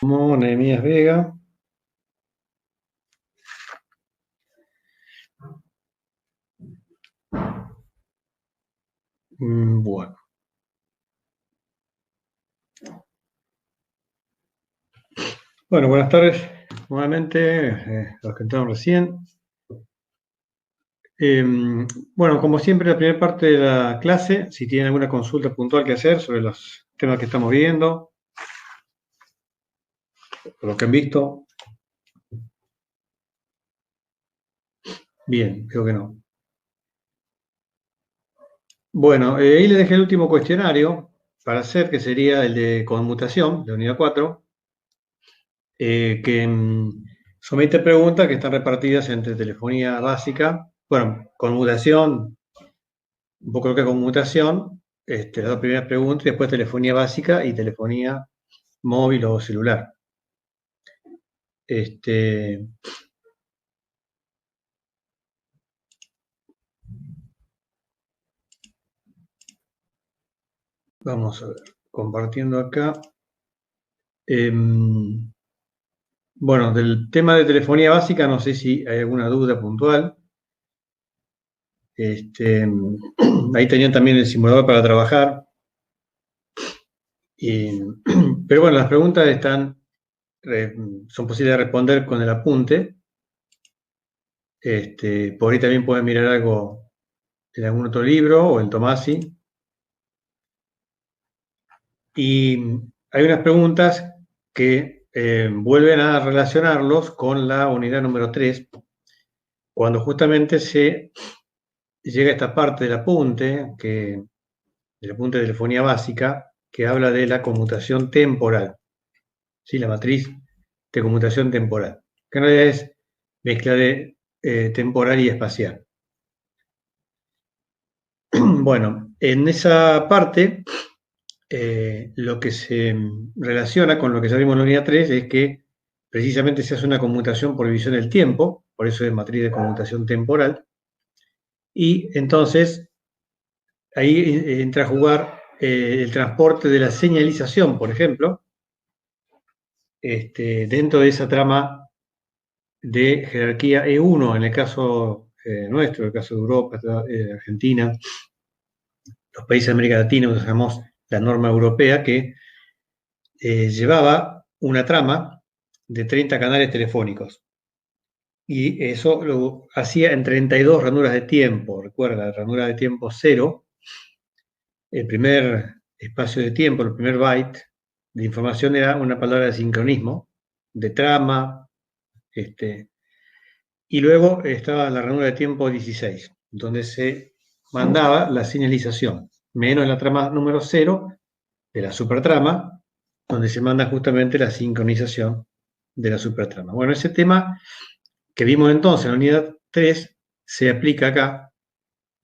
Nehemías Vega. Bueno. Bueno, buenas tardes nuevamente, los que entraron recién. Bueno, como siempre, la primera parte de la clase, si tienen alguna consulta puntual que hacer sobre los temas que estamos viendo, o lo que han visto, bien, creo que no. Bueno, ahí les dejé el último cuestionario para hacer, que sería el de conmutación, de unidad 4, que somete preguntas que están repartidas entre telefonía básica, bueno, conmutación, un poco lo que es conmutación, las dos primeras preguntas, y después telefonía básica y telefonía móvil o celular. Vamos a ver, compartiendo acá. Bueno, del tema de telefonía básica, no sé si hay alguna duda puntual. Ahí tenían también el simulador para trabajar. Pero bueno, las preguntas son posibles de responder con el apunte. Por ahí también pueden mirar algo en algún otro libro o en Tomasi. Y hay unas preguntas que vuelven a relacionarlos con la unidad número 3, cuando justamente se llega a esta parte del apunte de telefonía básica, que habla de la conmutación temporal, ¿sí? La matriz de conmutación temporal, que en realidad es mezcla de temporal y espacial. Bueno, en esa parte, lo que se relaciona con lo que ya vimos en la unidad 3 es que precisamente se hace una conmutación por división del tiempo, por eso es matriz de conmutación temporal, y entonces ahí entra a jugar el transporte de la señalización, por ejemplo, dentro de esa trama de jerarquía E1, en el caso nuestro, en el caso de Europa, Argentina, los países de América Latina, usamos la norma europea que llevaba una trama de 30 canales telefónicos. Y eso lo hacía en 32 ranuras de tiempo. Recuerda, la ranura de tiempo 0, el primer espacio de tiempo, el primer byte de información era una palabra de sincronismo, de trama, y luego estaba la ranura de tiempo 16, donde se mandaba la señalización, menos la trama número 0 de la supertrama, donde se manda justamente la sincronización de la supertrama. Bueno, ese tema que vimos entonces en la unidad 3 se aplica acá,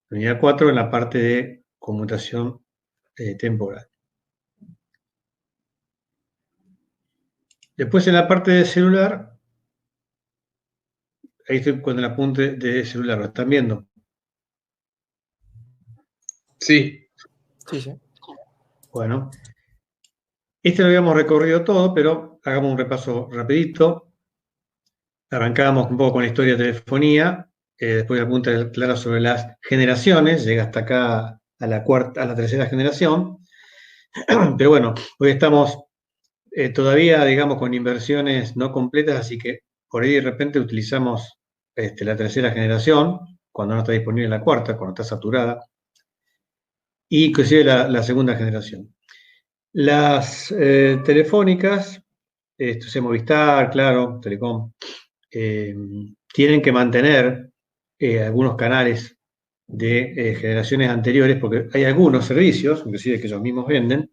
en la unidad 4, en la parte de conmutación temporal. Después en la parte de celular, ahí estoy con el apunte de celular, ¿lo están viendo? Sí. Sí. Bueno, lo habíamos recorrido todo, pero hagamos un repaso rapidito. Arrancábamos un poco con la historia de telefonía, después la punta clara sobre las generaciones, llega hasta acá a la tercera generación. Pero bueno, hoy estamos todavía, digamos, con inversiones no completas, así que por ahí de repente utilizamos la tercera generación, cuando no está disponible la cuarta, cuando está saturada, y inclusive la segunda generación. Las telefónicas, esto es Movistar, Claro, Telecom, tienen que mantener algunos canales de generaciones anteriores, porque hay algunos servicios, inclusive que ellos mismos venden,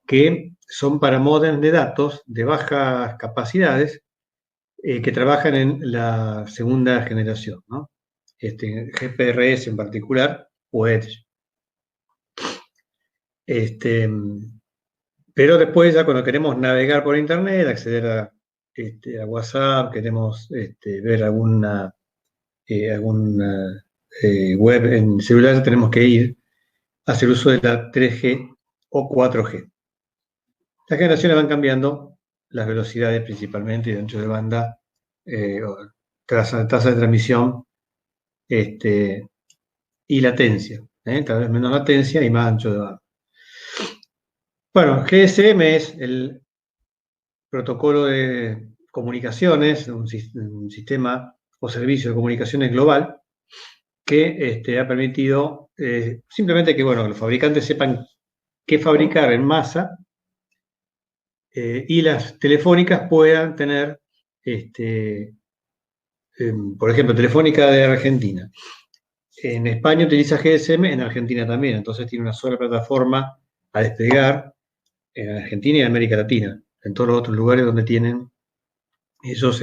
que son para módems de datos de bajas capacidades que trabajan en la segunda generación, ¿no? GPRS en particular, o Edge. Pero después, ya cuando queremos navegar por Internet, acceder a WhatsApp, queremos ver alguna web en celular, tenemos que ir a hacer uso de la 3G o 4G. Las generaciones van cambiando las velocidades principalmente y de ancho de banda, o tasa de transmisión y latencia. Tal vez menos latencia y más ancho de banda. Bueno, GSM es el protocolo de comunicaciones, un sistema o servicio de comunicaciones global que ha permitido simplemente que los fabricantes sepan qué fabricar en masa y las telefónicas puedan tener, por ejemplo, Telefónica de Argentina. En España utiliza GSM, en Argentina también, entonces tiene una sola plataforma a desplegar en Argentina y en América Latina, en todos los otros lugares donde tienen ellos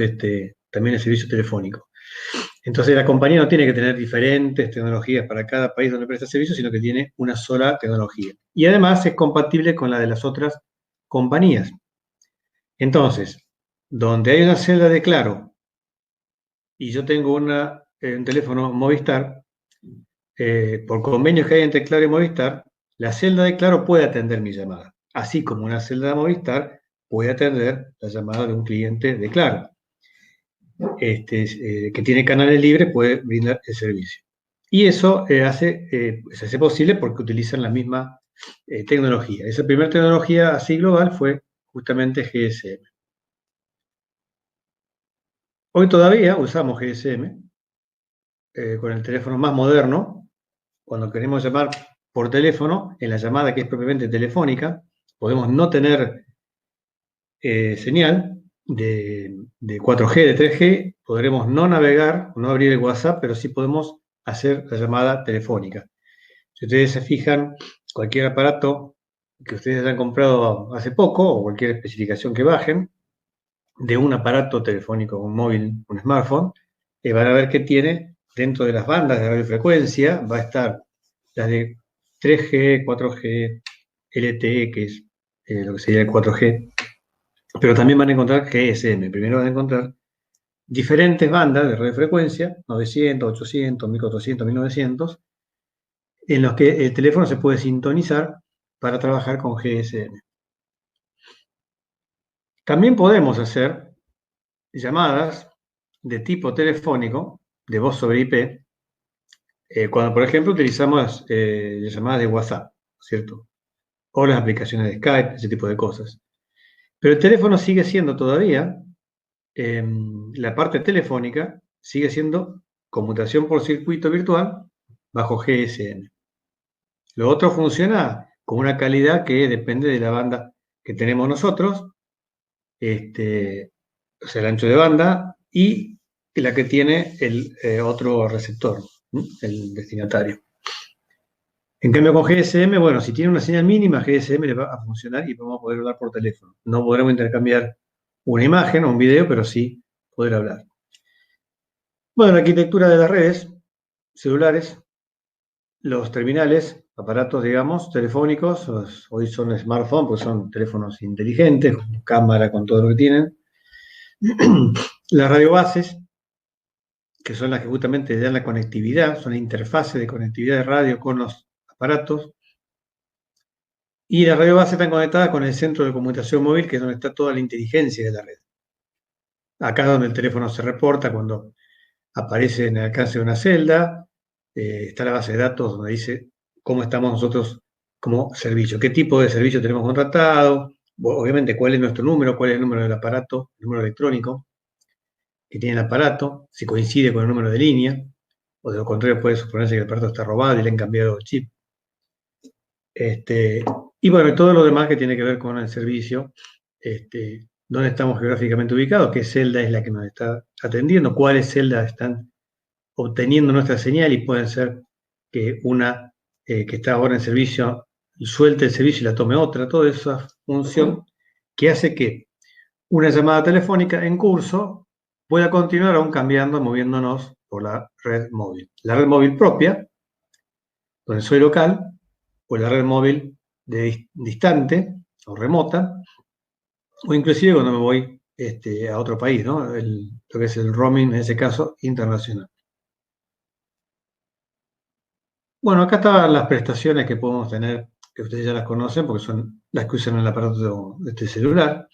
también el servicio telefónico. Entonces la compañía no tiene que tener diferentes tecnologías para cada país donde presta servicio, sino que tiene una sola tecnología. Y además es compatible con la de las otras compañías. Entonces, donde hay una celda de Claro y yo tengo un teléfono Movistar, por convenios que hay entre Claro y Movistar, la celda de Claro puede atender mi llamada, así como una celda de Movistar puede atender la llamada de un cliente de Claro. Que tiene canales libres puede brindar el servicio. Y eso se hace posible porque utilizan la misma tecnología. Esa primera tecnología así global fue justamente GSM. Hoy todavía usamos GSM con el teléfono más moderno. Cuando queremos llamar por teléfono, en la llamada que es propiamente telefónica, podemos no tener señal de 4G, de 3G, podremos no navegar, no abrir el WhatsApp, pero sí podemos hacer la llamada telefónica. Si ustedes se fijan, cualquier aparato que ustedes hayan comprado hace poco, o cualquier especificación que bajen, de un aparato telefónico, un móvil, un smartphone, van a ver que tiene dentro de las bandas de radiofrecuencia, va a estar la de 3G, 4G, LTE, que es lo que sería el 4G, pero también van a encontrar GSM. Primero van a encontrar diferentes bandas de radiofrecuencia, 900, 800, 1400, 1900, en los que el teléfono se puede sintonizar para trabajar con GSM. También podemos hacer llamadas de tipo telefónico, de voz sobre IP, cuando, por ejemplo, utilizamos las llamadas de WhatsApp, ¿cierto? O las aplicaciones de Skype, ese tipo de cosas. Pero el teléfono sigue siendo todavía, la parte telefónica, sigue siendo conmutación por circuito virtual bajo GSM. Lo otro funciona con una calidad que depende de la banda que tenemos nosotros, o sea, el ancho de banda, y la que tiene el otro receptor, el destinatario. En cambio, con GSM, bueno, si tiene una señal mínima, GSM le va a funcionar y vamos a poder hablar por teléfono. No podremos intercambiar una imagen o un video, pero sí poder hablar. Bueno, la arquitectura de las redes celulares, los terminales, aparatos, digamos, telefónicos, hoy son smartphones, pues son teléfonos inteligentes, con cámara, con todo lo que tienen. Las radiobases, que son las que justamente dan la conectividad, son la interfase de conectividad de radio con los aparatos. Y las radiobases están conectadas con el centro de conmutación móvil, que es donde está toda la inteligencia de la red. Acá es donde el teléfono se reporta cuando aparece en el alcance de una celda, está la base de datos donde dice cómo estamos nosotros como servicio, qué tipo de servicio tenemos contratado, obviamente cuál es nuestro número, cuál es el número del aparato, el número electrónico que tiene el aparato, si coincide con el número de línea, o de lo contrario puede suponerse que el aparato está robado y le han cambiado el chip. Y bueno, todo lo demás que tiene que ver con el servicio, dónde estamos geográficamente ubicados, qué celda es la que nos está atendiendo, cuáles celdas están obteniendo nuestra señal y pueden ser que una que está ahora en servicio suelte el servicio y la tome otra, toda esa función que hace que una llamada telefónica en curso pueda continuar aún cambiando, moviéndonos por la red móvil. La red móvil propia, donde soy local, o la red móvil distante o remota, o inclusive cuando me voy a otro país, ¿no? Lo que es el roaming, en ese caso, internacional. Bueno, acá estaban las prestaciones que podemos tener, que ustedes ya las conocen, porque son las que usan en el aparato de este celular.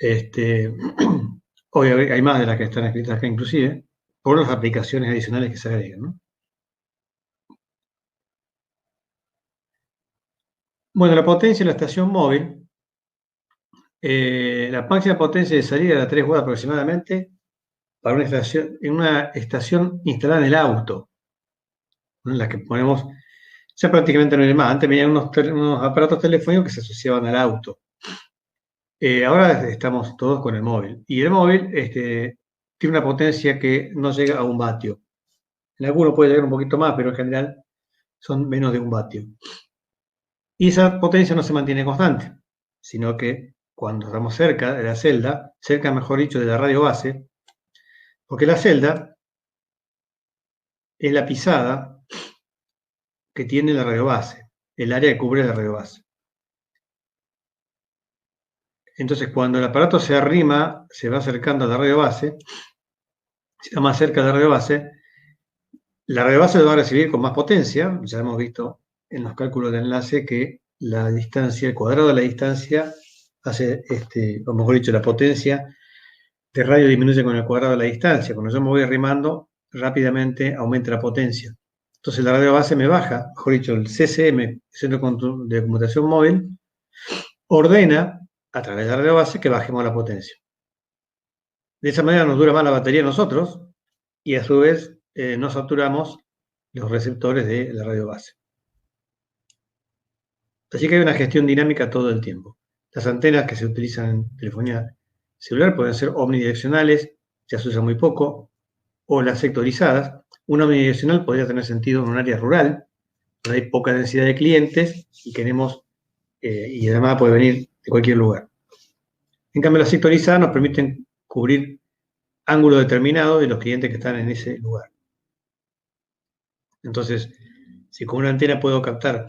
Este, hoy hay más de las que están escritas acá inclusive, por las aplicaciones adicionales que se agregan, ¿no? Bueno, la potencia de la estación móvil, la máxima potencia de salida era 3 watts aproximadamente para una estación, en una estación instalada en el auto, ¿no? En la que ponemos, ya prácticamente no hay más. Antes venían unos aparatos telefónicos que se asociaban al auto. Ahora estamos todos con el móvil. Y el móvil tiene una potencia que no llega a 1 vatio. En algunos puede llegar un poquito más, pero en general son menos de 1 vatio. Y esa potencia no se mantiene constante, sino que cuando estamos cerca de la celda, cerca mejor dicho de la radio base, porque la celda es la pisada que tiene la radio base, el área que cubre la radio base. Entonces, cuando el aparato se arrima, se va acercando a la radio base, si está más cerca de la radio base lo va a recibir con más potencia. Ya hemos visto en los cálculos de enlace que la distancia, el cuadrado de la distancia, hace, o mejor dicho, la potencia de radio disminuye con el cuadrado de la distancia. Cuando yo me voy arrimando, rápidamente aumenta la potencia. Entonces la radio base me baja, mejor dicho, el CCM, Centro de Computación Móvil, ordena a través de la radio base que bajemos la potencia. De esa manera nos dura más la batería a nosotros y a su vez no saturamos los receptores de la radio base. Así que hay una gestión dinámica todo el tiempo. Las antenas que se utilizan en telefonía celular pueden ser omnidireccionales, ya se usa muy poco, o las sectorizadas. Una omnidireccional podría tener sentido en un área rural, donde hay poca densidad de clientes y queremos, y además puede venir de cualquier lugar. En cambio, las sectorizadas nos permiten cubrir ángulos determinados de los clientes que están en ese lugar. Entonces, si con una antena puedo captar,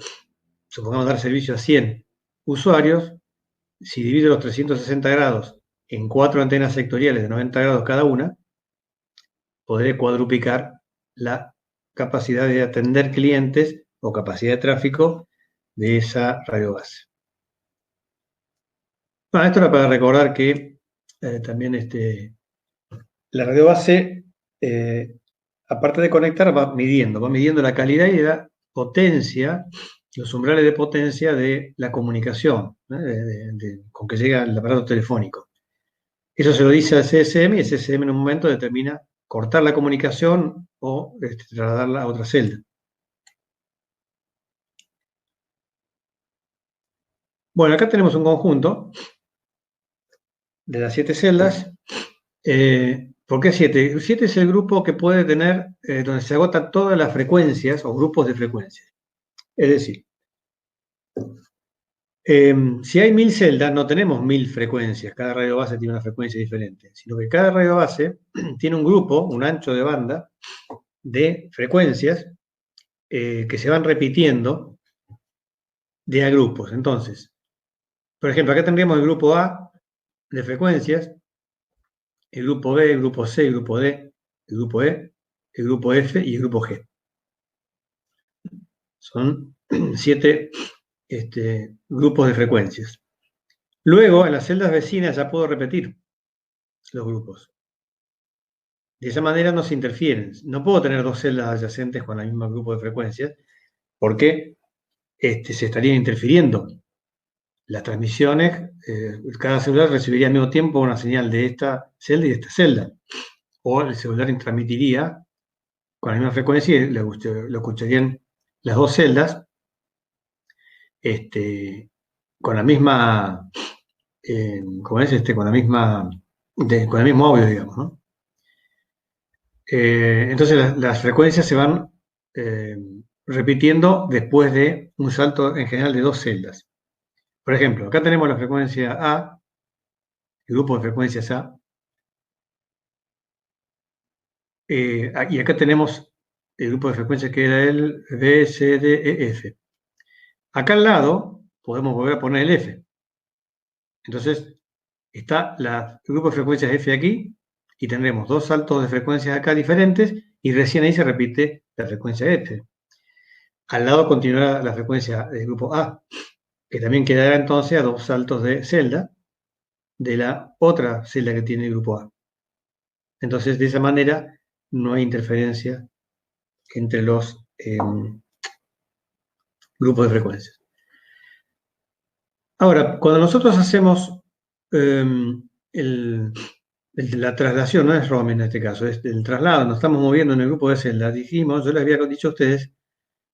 supongamos dar servicio a 100 usuarios, si divido los 360 grados en 4 antenas sectoriales de 90 grados cada una, podré cuadruplicar la capacidad de atender clientes o capacidad de tráfico de esa radio base. Bueno, esto era para recordar que también la radio base, aparte de conectar, va midiendo la calidad y la potencia, los umbrales de potencia de la comunicación, con que llega el aparato telefónico. Eso se lo dice al CSM y el CSM en un momento determina cortar la comunicación o trasladarla a otra celda. Bueno, acá tenemos un conjunto de las 7 celdas. ¿Por qué 7? 7 es el grupo que puede tener, donde se agotan todas las frecuencias o grupos de frecuencias. Es decir, si hay 1000 celdas, no tenemos 1000 frecuencias, cada radio base tiene una frecuencia diferente, sino que cada radio base tiene un grupo, un ancho de banda de frecuencias que se van repitiendo de a grupos. Entonces, por ejemplo, acá tendríamos el grupo A de frecuencias, el grupo B, el grupo C, el grupo D, el grupo E, el grupo F y el grupo G. Son 7 grupos de frecuencias. Luego, en las celdas vecinas ya puedo repetir los grupos. De esa manera no se interfieren. No puedo tener 2 celdas adyacentes con el mismo grupo de frecuencias porque se estarían interfiriendo. Las transmisiones, cada celular recibiría al mismo tiempo una señal de esta celda y de esta celda. O el celular transmitiría con la misma frecuencia y lo escucharían las 2 celdas con la misma, ¿cómo es? Con la misma, con el mismo audio, digamos, ¿no? Entonces las frecuencias se van repitiendo después de un salto en general de 2 celdas. Por ejemplo, acá tenemos la frecuencia A, el grupo de frecuencias A, y acá tenemos el grupo de frecuencias que era el B, C, D, E, F. Acá al lado podemos volver a poner el F. Entonces está el grupo de frecuencias F aquí y tendremos 2 saltos de frecuencias acá diferentes y recién ahí se repite la frecuencia F. Al lado continuará la frecuencia del grupo A, que también quedará entonces a 2 saltos de celda de la otra celda que tiene el grupo A. Entonces, de esa manera, no hay interferencia entre los grupos de frecuencias. Ahora, cuando nosotros hacemos la traslación, no es roaming en este caso, es el traslado, nos estamos moviendo en el grupo de celdas, dijimos, yo les había dicho a ustedes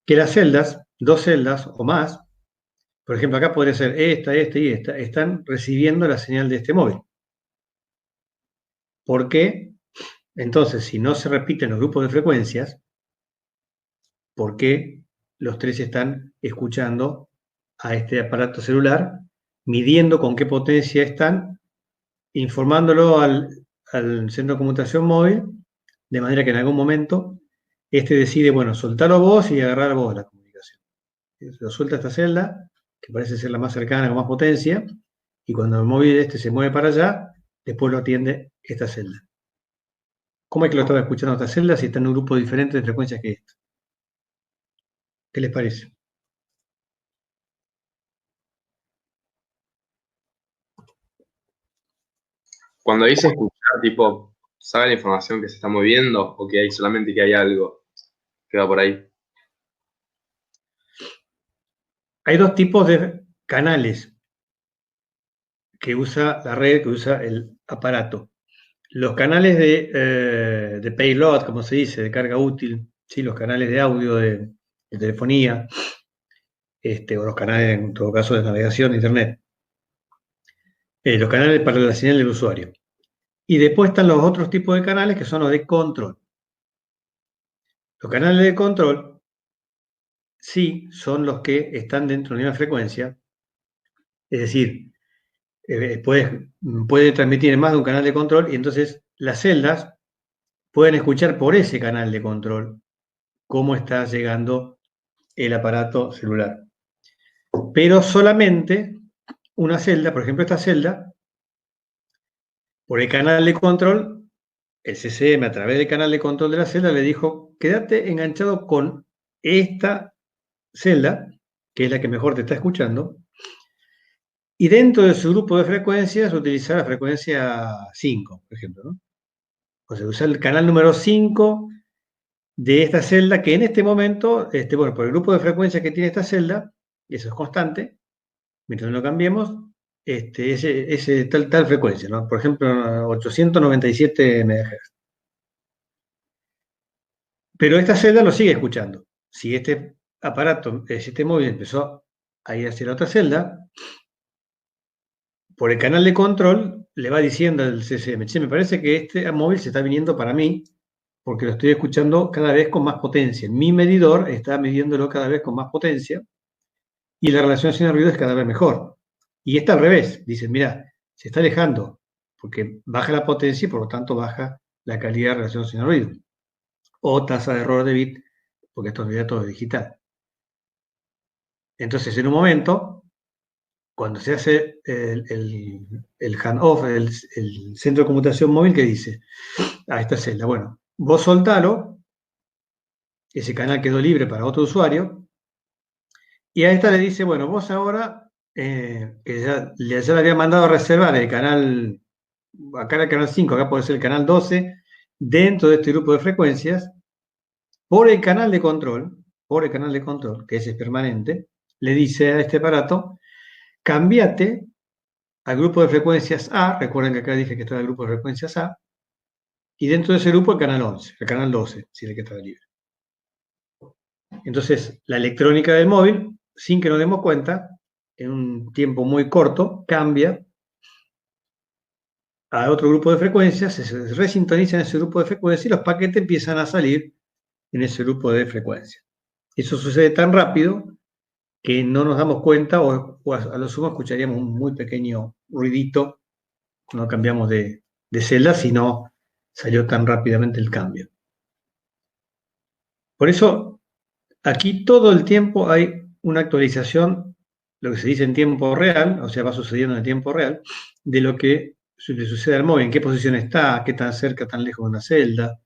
que las celdas, dos celdas o más, por ejemplo, acá podría ser esta y esta, están recibiendo la señal de este móvil. ¿Por qué? Entonces, si no se repiten los grupos de frecuencias, ¿por qué los tres están escuchando a este aparato celular, midiendo con qué potencia están, informándolo al centro de conmutación móvil, de manera que en algún momento este decide, bueno, soltarlo vos y agarrar vos la comunicación? Lo suelta esta celda, que parece ser la más cercana, con más potencia, y cuando el móvil este se mueve para allá, después lo atiende esta celda. ¿Cómo es que lo estaba escuchando esta celda si está en un grupo diferente de frecuencias que esta? ¿Qué les parece? Cuando dice escuchar, tipo, ¿sabe la información que se está moviendo o que hay solamente que hay algo que va por ahí? Hay dos tipos de canales que usa la red, que usa el aparato. Los canales de payload, como se dice, de carga útil, ¿sí? Los canales de audio de telefonía, o los canales, en todo caso, de navegación de Internet. Los canales para la señal del usuario. Y después están los otros tipos de canales que son los de control. Los canales de control sí son los que están dentro de una frecuencia, es decir, puede transmitir en más de un canal de control y entonces las celdas pueden escuchar por ese canal de control cómo está llegando el aparato celular. Pero solamente una celda, por ejemplo esta celda, por el canal de control, el CCM a través del canal de control de la celda le dijo, quédate enganchado con esta celda, que es la que mejor te está escuchando, y dentro de su grupo de frecuencias utilizar la frecuencia 5, por ejemplo, ¿no? O sea, usar el canal número 5 de esta celda, que en este momento, bueno, por el grupo de frecuencias que tiene esta celda, y eso es constante, mientras no lo cambiemos, ese tal frecuencia, ¿no? Por ejemplo, 897 MHz. Pero esta celda lo sigue escuchando. Si este aparato, si este móvil empezó a ir hacia la otra celda, por el canal de control le va diciendo al CCM, che, me parece que este móvil se está viniendo para mí porque lo estoy escuchando cada vez con más potencia. Mi medidor está midiéndolo cada vez con más potencia y la relación sin ruido es cada vez mejor. Y está al revés. Dicen, mira, se está alejando porque baja la potencia y por lo tanto baja la calidad de relación sin ruido. O tasa de error de bit, porque esto en realidad todo es digital. Entonces, en un momento, cuando se hace el handoff, el centro de computación móvil, que dice a esta celda, bueno, vos soltalo, ese canal quedó libre para otro usuario, y a esta le dice, bueno, vos ahora, que ya le había mandado a reservar el canal, acá era el canal 5, acá puede ser el canal 12, dentro de este grupo de frecuencias, por el canal de control, que ese es permanente, le dice a este aparato, cambiate al grupo de frecuencias A, recuerden que acá dije que estaba el grupo de frecuencias A, y dentro de ese grupo el canal 11, el canal 12, si es el que estaba libre. Entonces, la electrónica del móvil, sin que nos demos cuenta, en un tiempo muy corto, cambia a otro grupo de frecuencias, se resintoniza en ese grupo de frecuencias y los paquetes empiezan a salir en ese grupo de frecuencias. Eso sucede tan rápido que no nos damos cuenta o a lo sumo escucharíamos un muy pequeño ruidito, no cambiamos de celda, sino salió tan rápidamente el cambio. Por eso, aquí todo el tiempo hay una actualización, lo que se dice en tiempo real, o sea, va sucediendo en tiempo real, de lo que le sucede al móvil, en qué posición está, qué tan cerca, tan lejos de una celda.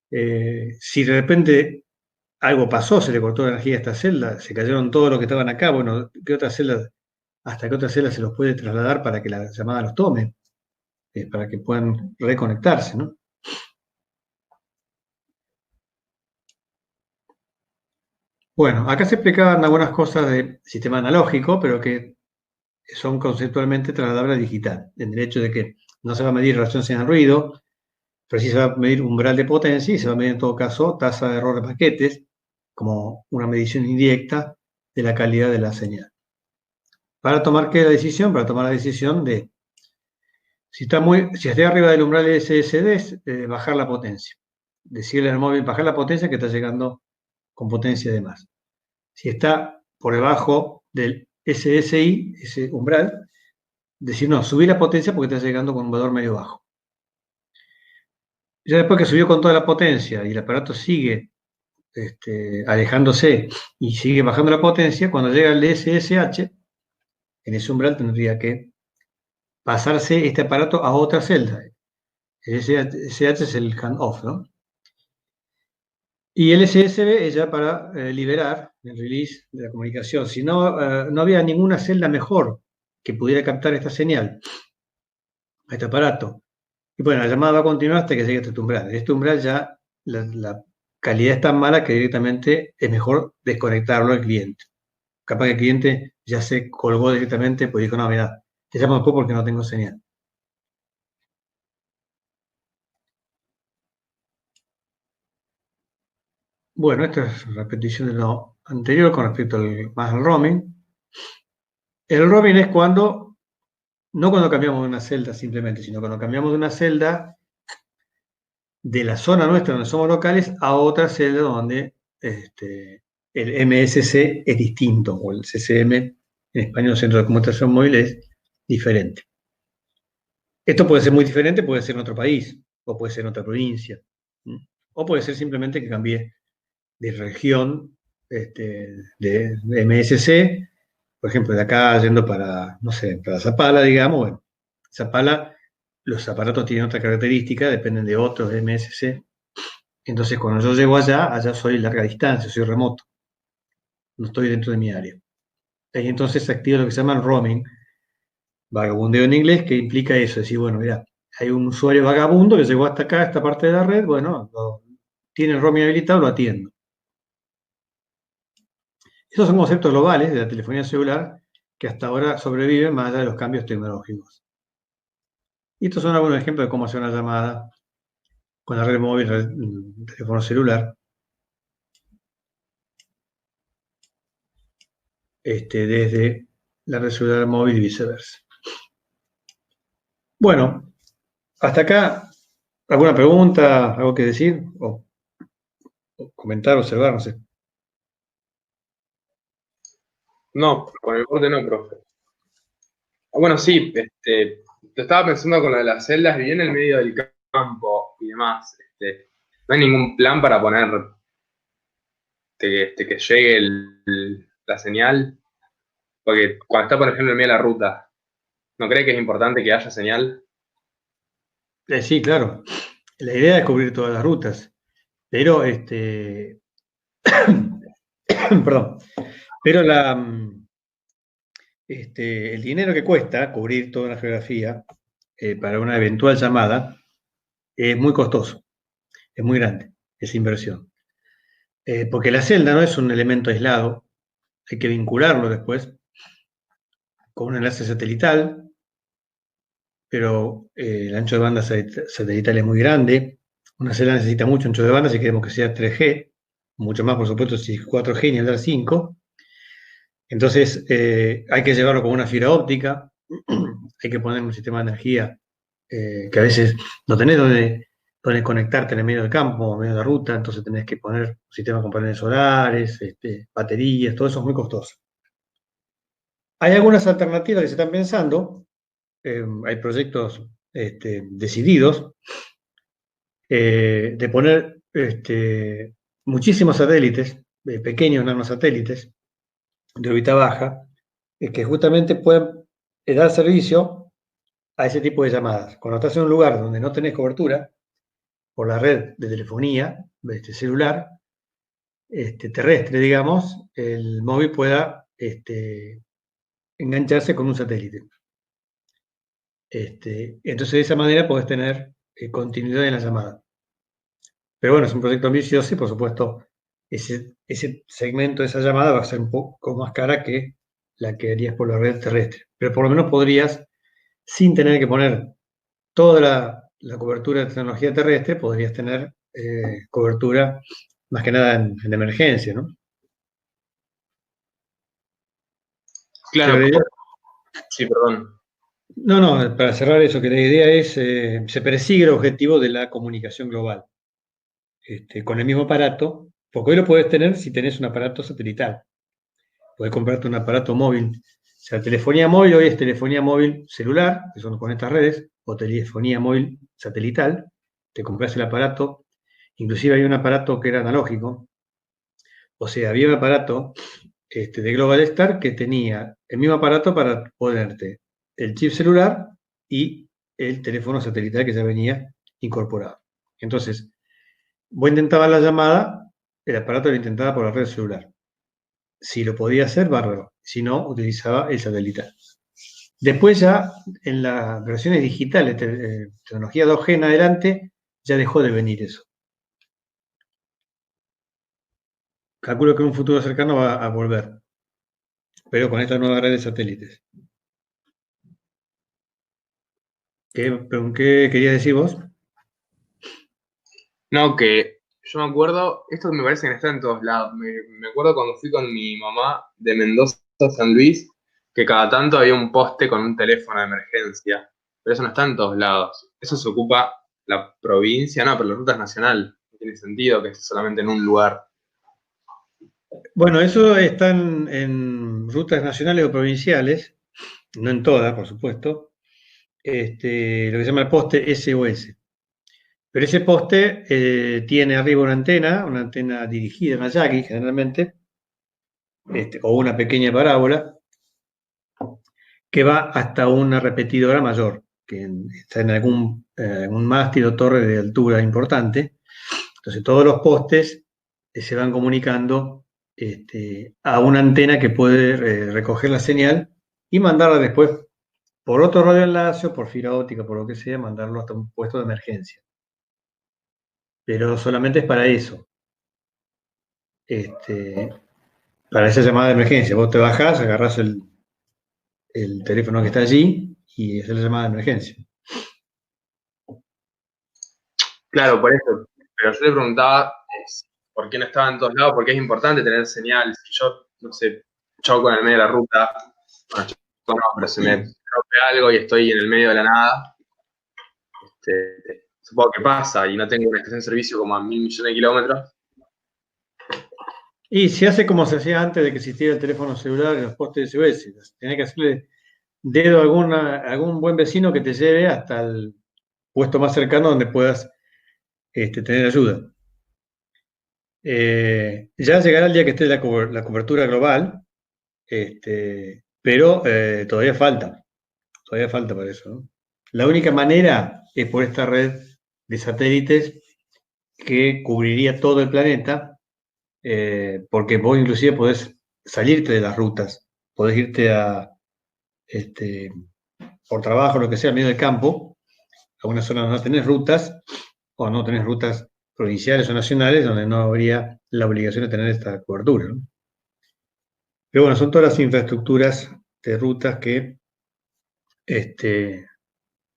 Si de repente algo pasó, se le cortó la energía a esta celda, se cayeron todos los que estaban acá, bueno, ¿qué otra celda hasta qué otra celda se los puede trasladar para que la llamada los tome, para que puedan reconectarse, ¿no? Bueno, acá se explicaban algunas cosas de sistema analógico, pero que son conceptualmente trasladables a digital, en el hecho de que no se va a medir relación señal-ruido, pero sí se va a medir umbral de potencia y se va a medir en todo caso tasa de error de paquetes, como una medición indirecta de la calidad de la señal. Para tomar qué la decisión, para tomar la decisión de si está arriba del umbral SSD, bajar la potencia. Decirle al móvil bajar la potencia que está llegando con potencia de más. Si está por debajo del SSI, ese umbral, decir no, subir la potencia porque está llegando con un valor medio bajo. Ya después que subió con toda la potencia y el aparato sigue alejándose y sigue bajando la potencia, cuando llega el SSH, en ese umbral tendría que pasarse este aparato a otra celda. El SSH es el handoff, ¿no? Y el SSB es ya para liberar el release de la comunicación. Si no, no había ninguna celda mejor que pudiera captar esta señal a este aparato. Y bueno, la llamada va a continuar hasta que llegue a este umbral. En este umbral ya la calidad es tan mala que directamente es mejor desconectarlo al cliente. Capaz que el cliente ya se colgó directamente, pues dijo, no, mira, te llamo después porque no tengo señal. Bueno, esta es repetición de lo anterior con respecto más al roaming. El roaming es no cuando cambiamos de una celda simplemente, sino cuando cambiamos de una celda de la zona nuestra donde somos locales a otra celda donde el MSC es distinto, o el CCM, en español Centro de Conmutación Móvil, es diferente. Esto puede ser muy diferente, puede ser en otro país, o puede ser en otra provincia, o puede ser simplemente que cambie de región de MSC, por ejemplo, de acá yendo para, no sé, para Zapala, digamos, bueno, Zapala, los aparatos tienen otra característica, dependen de otros MSC. Entonces, cuando yo llego allá soy larga distancia, soy remoto, no estoy dentro de mi área. Y entonces se activa lo que se llama el roaming, vagabundeo en inglés, que implica eso, decir, bueno, mira, hay un usuario vagabundo que llegó hasta acá, a esta parte de la red, bueno, tiene el roaming habilitado, lo atiendo. Esos son conceptos globales de la telefonía celular que hasta ahora sobreviven más allá de los cambios tecnológicos. Y estos son algunos ejemplos de cómo hacer una llamada con la red móvil, teléfono celular, desde la red celular móvil y viceversa. Bueno, hasta acá, ¿alguna pregunta, algo que decir? O comentar, observar, no sé. No, con el borde no, profe. Bueno, sí, te estaba pensando con lo de las celdas, bien en el medio del campo y demás. No hay ningún plan para poner que llegue la señal, porque cuando está, por ejemplo, en medio de la ruta, ¿no cree que es importante que haya señal? Sí, claro. La idea es cubrir todas las rutas, pero perdón, pero el dinero que cuesta cubrir toda una geografía para una eventual llamada es muy costoso, es muy grande esa inversión. Porque la celda no es un elemento aislado, hay que vincularlo después con un enlace satelital, pero el ancho de banda satelital es muy grande. Una celda necesita mucho ancho de banda si queremos que sea 3G, mucho más por supuesto si es 4G ni hablar 5. Entonces hay que llevarlo con una fibra óptica, hay que poner un sistema de energía que a veces no tenés donde conectarte en el medio del campo o en medio de la ruta, entonces tenés que poner un sistema con paneles solares, baterías, todo eso es muy costoso. Hay algunas alternativas que se están pensando, hay proyectos decididos de poner muchísimos satélites, pequeños nanosatélites de órbita baja, que justamente puedan dar servicio a ese tipo de llamadas. Cuando estás en un lugar donde no tenés cobertura por la red de telefonía celular, terrestre, digamos, el móvil pueda engancharse con un satélite. Entonces, de esa manera podés tener continuidad en la llamada. Pero bueno, es un proyecto ambicioso y, por supuesto, ese segmento de esa llamada va a ser un poco más cara que la que harías por la red terrestre. Pero por lo menos podrías, sin tener que poner toda la cobertura de tecnología terrestre, podrías tener cobertura más que nada en emergencia, ¿no? Pero Claro, la idea- sí, perdón. no, para cerrar eso, que la idea es, se persigue el objetivo de la comunicación global, con el mismo aparato, porque hoy lo puedes tener si tenés un aparato satelital. Puedes comprarte un aparato móvil. O sea, telefonía móvil hoy es telefonía móvil celular, que son con estas redes, o telefonía móvil satelital. Te compras el aparato. Inclusive hay un aparato que era analógico. O sea, había un aparato de Global Star que tenía el mismo aparato para ponerte el chip celular y el teléfono satelital que ya venía incorporado. Entonces, vos intentabas la llamada, el aparato lo intentaba por la red celular. Si lo podía hacer, bárbaro. Si no, utilizaba el satelital. Después ya, en las versiones digitales, tecnología 2G en adelante, ya dejó de venir eso. Calculo que en un futuro cercano va a volver, pero con esta nueva red de satélites. ¿Qué querías decir vos? No, que yo me acuerdo, esto me parece que está en todos lados. Me acuerdo cuando fui con mi mamá de Mendoza a San Luis, que cada tanto había un poste con un teléfono de emergencia. Pero eso no está en todos lados. Eso se ocupa la provincia, no, pero la ruta es nacional. No tiene sentido que esté solamente en un lugar. Bueno, eso está en rutas nacionales o provinciales, no en todas, por supuesto, lo que se llama el poste SOS. Pero ese poste tiene arriba una antena dirigida, una Yagi generalmente, o una pequeña parábola, que va hasta una repetidora mayor, que está en algún mástil o torre de altura importante. Entonces todos los postes se van comunicando a una antena que puede recoger la señal y mandarla después por otro radioenlace o por fibra óptica, por lo que sea, mandarlo hasta un puesto de emergencia. Pero solamente es para eso, este, para esa llamada de emergencia. Vos te bajás, agarrás el teléfono que está allí y haces la llamada de emergencia. Claro, por eso. Pero yo le preguntaba por qué no estaba en todos lados, porque es importante tener señal. Si yo, no sé, choco en el medio de la ruta, bueno, choco no, pero se me rompe algo y estoy en el medio de la nada, supongo que pasa y no tengo una estación de servicio como a 1.000 millones de kilómetros. Y se hace como se hacía antes de que existiera el teléfono celular en los postes SOS. Tenés que hacerle dedo a algún buen vecino que te lleve hasta el puesto más cercano donde puedas tener ayuda. Ya llegará el día que esté la cobertura global, pero todavía falta para eso, ¿no? La única manera es por esta red de satélites que cubriría todo el planeta, porque vos inclusive podés salirte de las rutas, podés irte este, por trabajo, lo que sea, en medio del campo, a una zona donde no tenés rutas, o no tenés rutas provinciales o nacionales, donde no habría la obligación de tener esta cobertura, ¿no? Pero bueno, son todas las infraestructuras de rutas que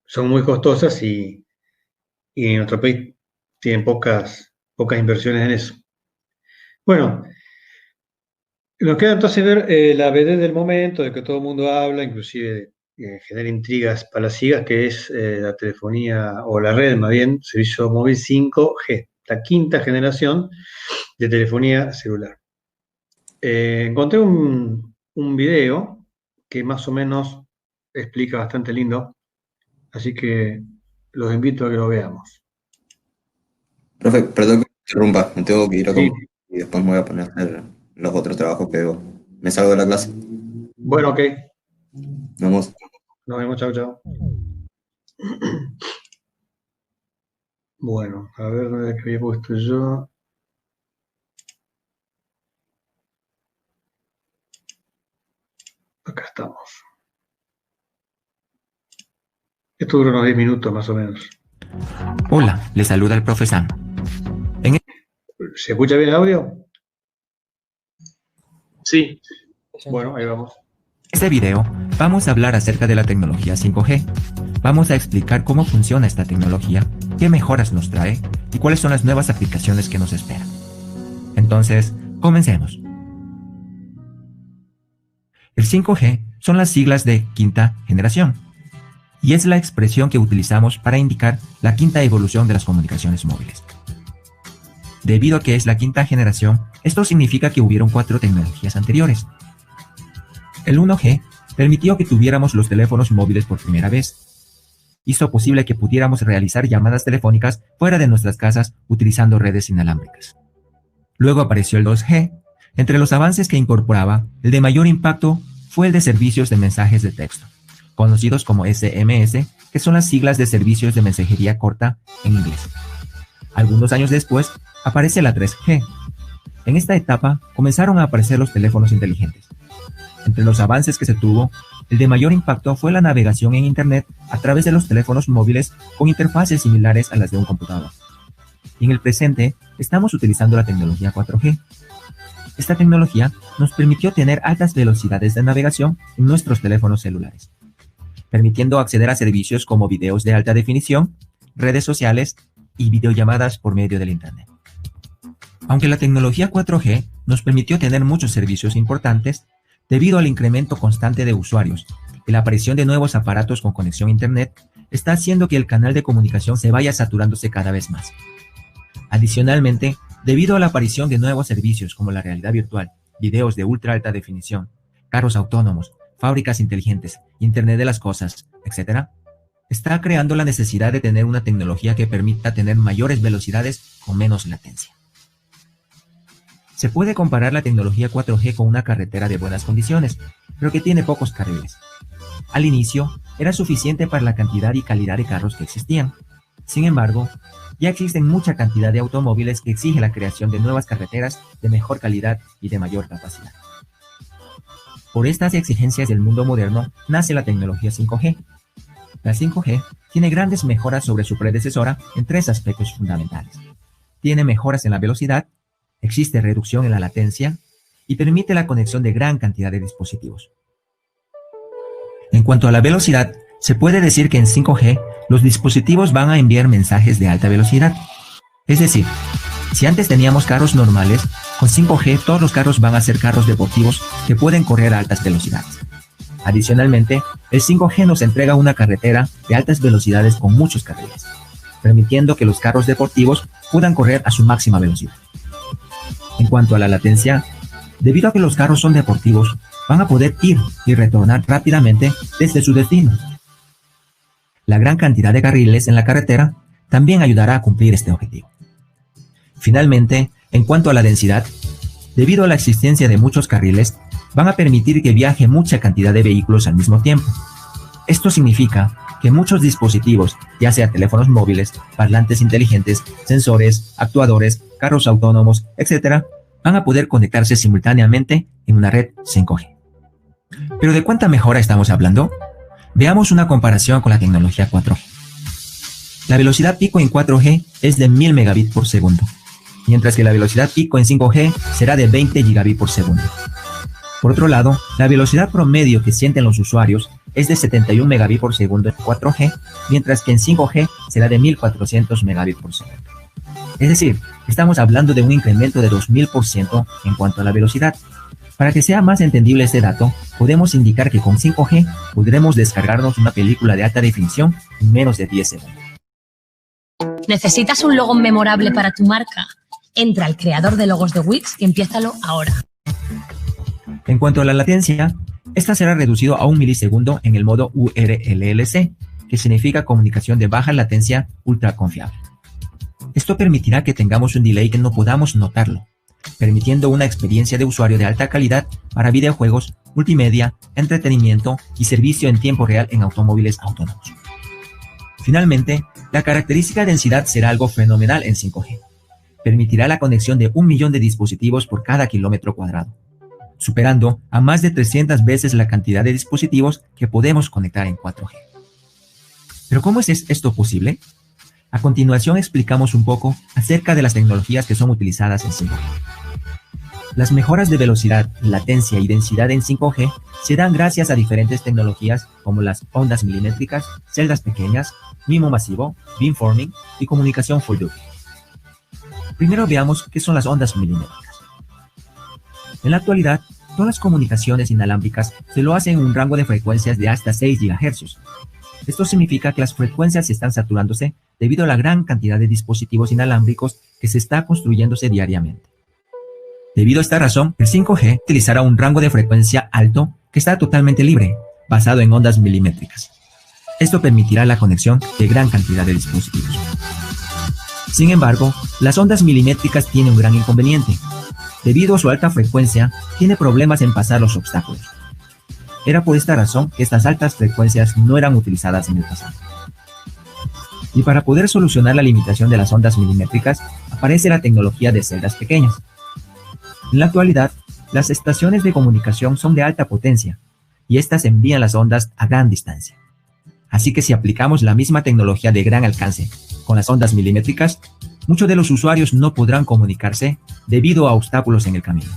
son muy costosas y en nuestro país tienen pocas inversiones en eso. Bueno, nos queda entonces ver la vedette del momento, de que todo el mundo habla, inclusive genera intrigas palaciegas, que es la telefonía, o la red más bien, servicio móvil 5G, la quinta generación de telefonía celular. Encontré un video que más o menos explica bastante lindo, así que los invito a que lo veamos. Profe, perdón que me interrumpa, me tengo que ir a Sí, comer y después me voy a poner a hacer los otros trabajos que debo. Me salgo de la clase. bueno, ok, Nos vemos. nos vemos, chao, chao. Bueno, a ver dónde es que había puesto yo. Acá estamos. Esto dura unos 10 minutos más o menos. Hola, le saluda el profe Sam. ¿Se escucha bien el audio? Sí. Bueno, ahí vamos. En este video vamos a hablar acerca de la tecnología 5G. Vamos a explicar cómo funciona esta tecnología, qué mejoras nos trae y cuáles son las nuevas aplicaciones que nos esperan. Entonces, comencemos. El 5G son las siglas de quinta generación y es la expresión que utilizamos para indicar la quinta evolución de las comunicaciones móviles. Debido a que es la quinta generación, esto significa que hubieron 4 tecnologías anteriores. El 1G permitió que tuviéramos los teléfonos móviles por primera vez. Hizo posible que pudiéramos realizar llamadas telefónicas fuera de nuestras casas utilizando redes inalámbricas. Luego apareció el 2G. Entre los avances que incorporaba, el de mayor impacto fue el de servicios de mensajes de texto, conocidos como SMS, que son las siglas de servicios de mensajería corta en inglés. Algunos años después, aparece la 3G. En esta etapa comenzaron a aparecer los teléfonos inteligentes. Entre los avances que se tuvo, el de mayor impacto fue la navegación en Internet a través de los teléfonos móviles con interfaces similares a las de un computador. Y en el presente, estamos utilizando la tecnología 4G. Esta tecnología nos permitió tener altas velocidades de navegación en nuestros teléfonos celulares, permitiendo acceder a servicios como videos de alta definición, redes sociales y videollamadas por medio del Internet. Aunque la tecnología 4G nos permitió tener muchos servicios importantes, debido al incremento constante de usuarios y la aparición de nuevos aparatos con conexión a Internet, está haciendo que el canal de comunicación se vaya saturándose cada vez más. Adicionalmente, debido a la aparición de nuevos servicios como la realidad virtual, videos de ultra alta definición, carros autónomos, fábricas inteligentes, Internet de las cosas, etc., está creando la necesidad de tener una tecnología que permita tener mayores velocidades con menos latencia. Se puede comparar la tecnología 4G con una carretera de buenas condiciones, pero que tiene pocos carriles. Al inicio, era suficiente para la cantidad y calidad de carros que existían. Sin embargo, ya existen mucha cantidad de automóviles que exige la creación de nuevas carreteras de mejor calidad y de mayor capacidad. Por estas exigencias del mundo moderno nace la tecnología 5G. La 5G tiene grandes mejoras sobre su predecesora en 3 aspectos fundamentales. Tiene mejoras en la velocidad, existe reducción en la latencia y permite la conexión de gran cantidad de dispositivos. En cuanto a la velocidad, se puede decir que en 5G los dispositivos van a enviar mensajes de alta velocidad. Es decir, si antes teníamos carros normales, con 5G todos los carros van a ser carros deportivos que pueden correr a altas velocidades. Adicionalmente, el 5G nos entrega una carretera de altas velocidades con muchos carriles, permitiendo que los carros deportivos puedan correr a su máxima velocidad. En cuanto a la latencia, debido a que los carros son deportivos, van a poder ir y retornar rápidamente desde su destino. La gran cantidad de carriles en la carretera también ayudará a cumplir este objetivo. Finalmente, en cuanto a la densidad, debido a la existencia de muchos carriles, van a permitir que viaje mucha cantidad de vehículos al mismo tiempo. Esto significa que muchos dispositivos, ya sea teléfonos móviles, parlantes inteligentes, sensores, actuadores, carros autónomos, etc., van a poder conectarse simultáneamente en una red 5G. ¿Pero de cuánta mejora estamos hablando? Veamos una comparación con la tecnología 4G. La velocidad pico en 4G es de 1000 megabits por segundo, mientras que la velocidad pico en 5G será de 20 gigabits por segundo. Por otro lado, la velocidad promedio que sienten los usuarios es de 71 megabits por segundo en 4G, mientras que en 5G será de 1400 megabits por segundo. Es decir, estamos hablando de un incremento de 2000% en cuanto a la velocidad. Para que sea más entendible este dato, podemos indicar que con 5G podremos descargarnos una película de alta definición en menos de 10 segundos. ¿Necesitas un logo memorable para tu marca? Entra al creador de logos de Wix y empiézalo ahora. En cuanto a la latencia, esta será reducido a 1 milisegundo en el modo URLLC, que significa comunicación de baja latencia ultra confiable. Esto permitirá que tengamos un delay que no podamos notarlo, permitiendo una experiencia de usuario de alta calidad para videojuegos, multimedia, entretenimiento y servicio en tiempo real en automóviles autónomos. Finalmente, la característica densidad será algo fenomenal en 5G. Permitirá la conexión de 1 millón de dispositivos por cada kilómetro cuadrado. superando a más de 300 veces la cantidad de dispositivos que podemos conectar en 4G. ¿Pero cómo es esto posible? A continuación explicamos un poco acerca de las tecnologías que son utilizadas en 5G. Las mejoras de velocidad, latencia y densidad en 5G se dan gracias a diferentes tecnologías como las ondas milimétricas, celdas pequeñas, MIMO masivo, beamforming y comunicación full duplex. Primero veamos qué son las ondas milimétricas. En la actualidad, todas las comunicaciones inalámbricas se lo hacen en un rango de frecuencias de hasta 6 GHz. Esto significa que las frecuencias están saturándose debido a la gran cantidad de dispositivos inalámbricos que se está construyéndose diariamente. Debido a esta razón, el 5G utilizará un rango de frecuencia alto que está totalmente libre, basado en ondas milimétricas. Esto permitirá la conexión de gran cantidad de dispositivos. Sin embargo, las ondas milimétricas tienen un gran inconveniente. Debido a su alta frecuencia, tiene problemas en pasar los obstáculos. Era por esta razón que estas altas frecuencias no eran utilizadas en el pasado. Y para poder solucionar la limitación de las ondas milimétricas, aparece la tecnología de celdas pequeñas. En la actualidad, las estaciones de comunicación son de alta potencia, y estas envían las ondas a gran distancia. Así que si aplicamos la misma tecnología de gran alcance con las ondas milimétricas, muchos de los usuarios no podrán comunicarse debido a obstáculos en el camino.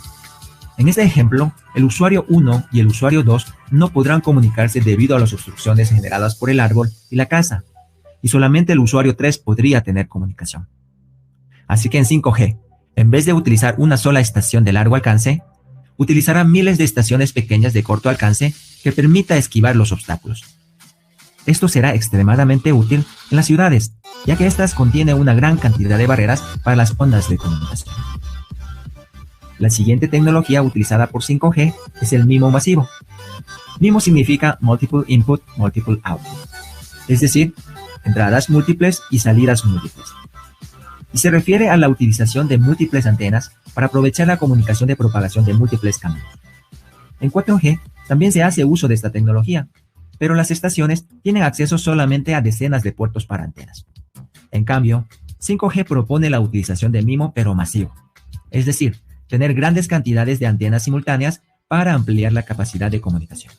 En este ejemplo, el usuario 1 y el usuario 2 no podrán comunicarse debido a las obstrucciones generadas por el árbol y la casa, y solamente el usuario 3 podría tener comunicación. Así que en 5G, en vez de utilizar una sola estación de largo alcance, utilizará miles de estaciones pequeñas de corto alcance que permita esquivar los obstáculos. Esto será extremadamente útil en las ciudades, ya que estas contienen una gran cantidad de barreras para las ondas de comunicación. La siguiente tecnología utilizada por 5G es el MIMO masivo. MIMO significa Multiple Input, Multiple Output, es decir, entradas múltiples y salidas múltiples. Y se refiere a la utilización de múltiples antenas para aprovechar la comunicación de propagación de múltiples caminos. En 4G también se hace uso de esta tecnología, pero las estaciones tienen acceso solamente a decenas de puertos para antenas. En cambio, 5G propone la utilización de MIMO pero masivo, es decir, tener grandes cantidades de antenas simultáneas para ampliar la capacidad de comunicación.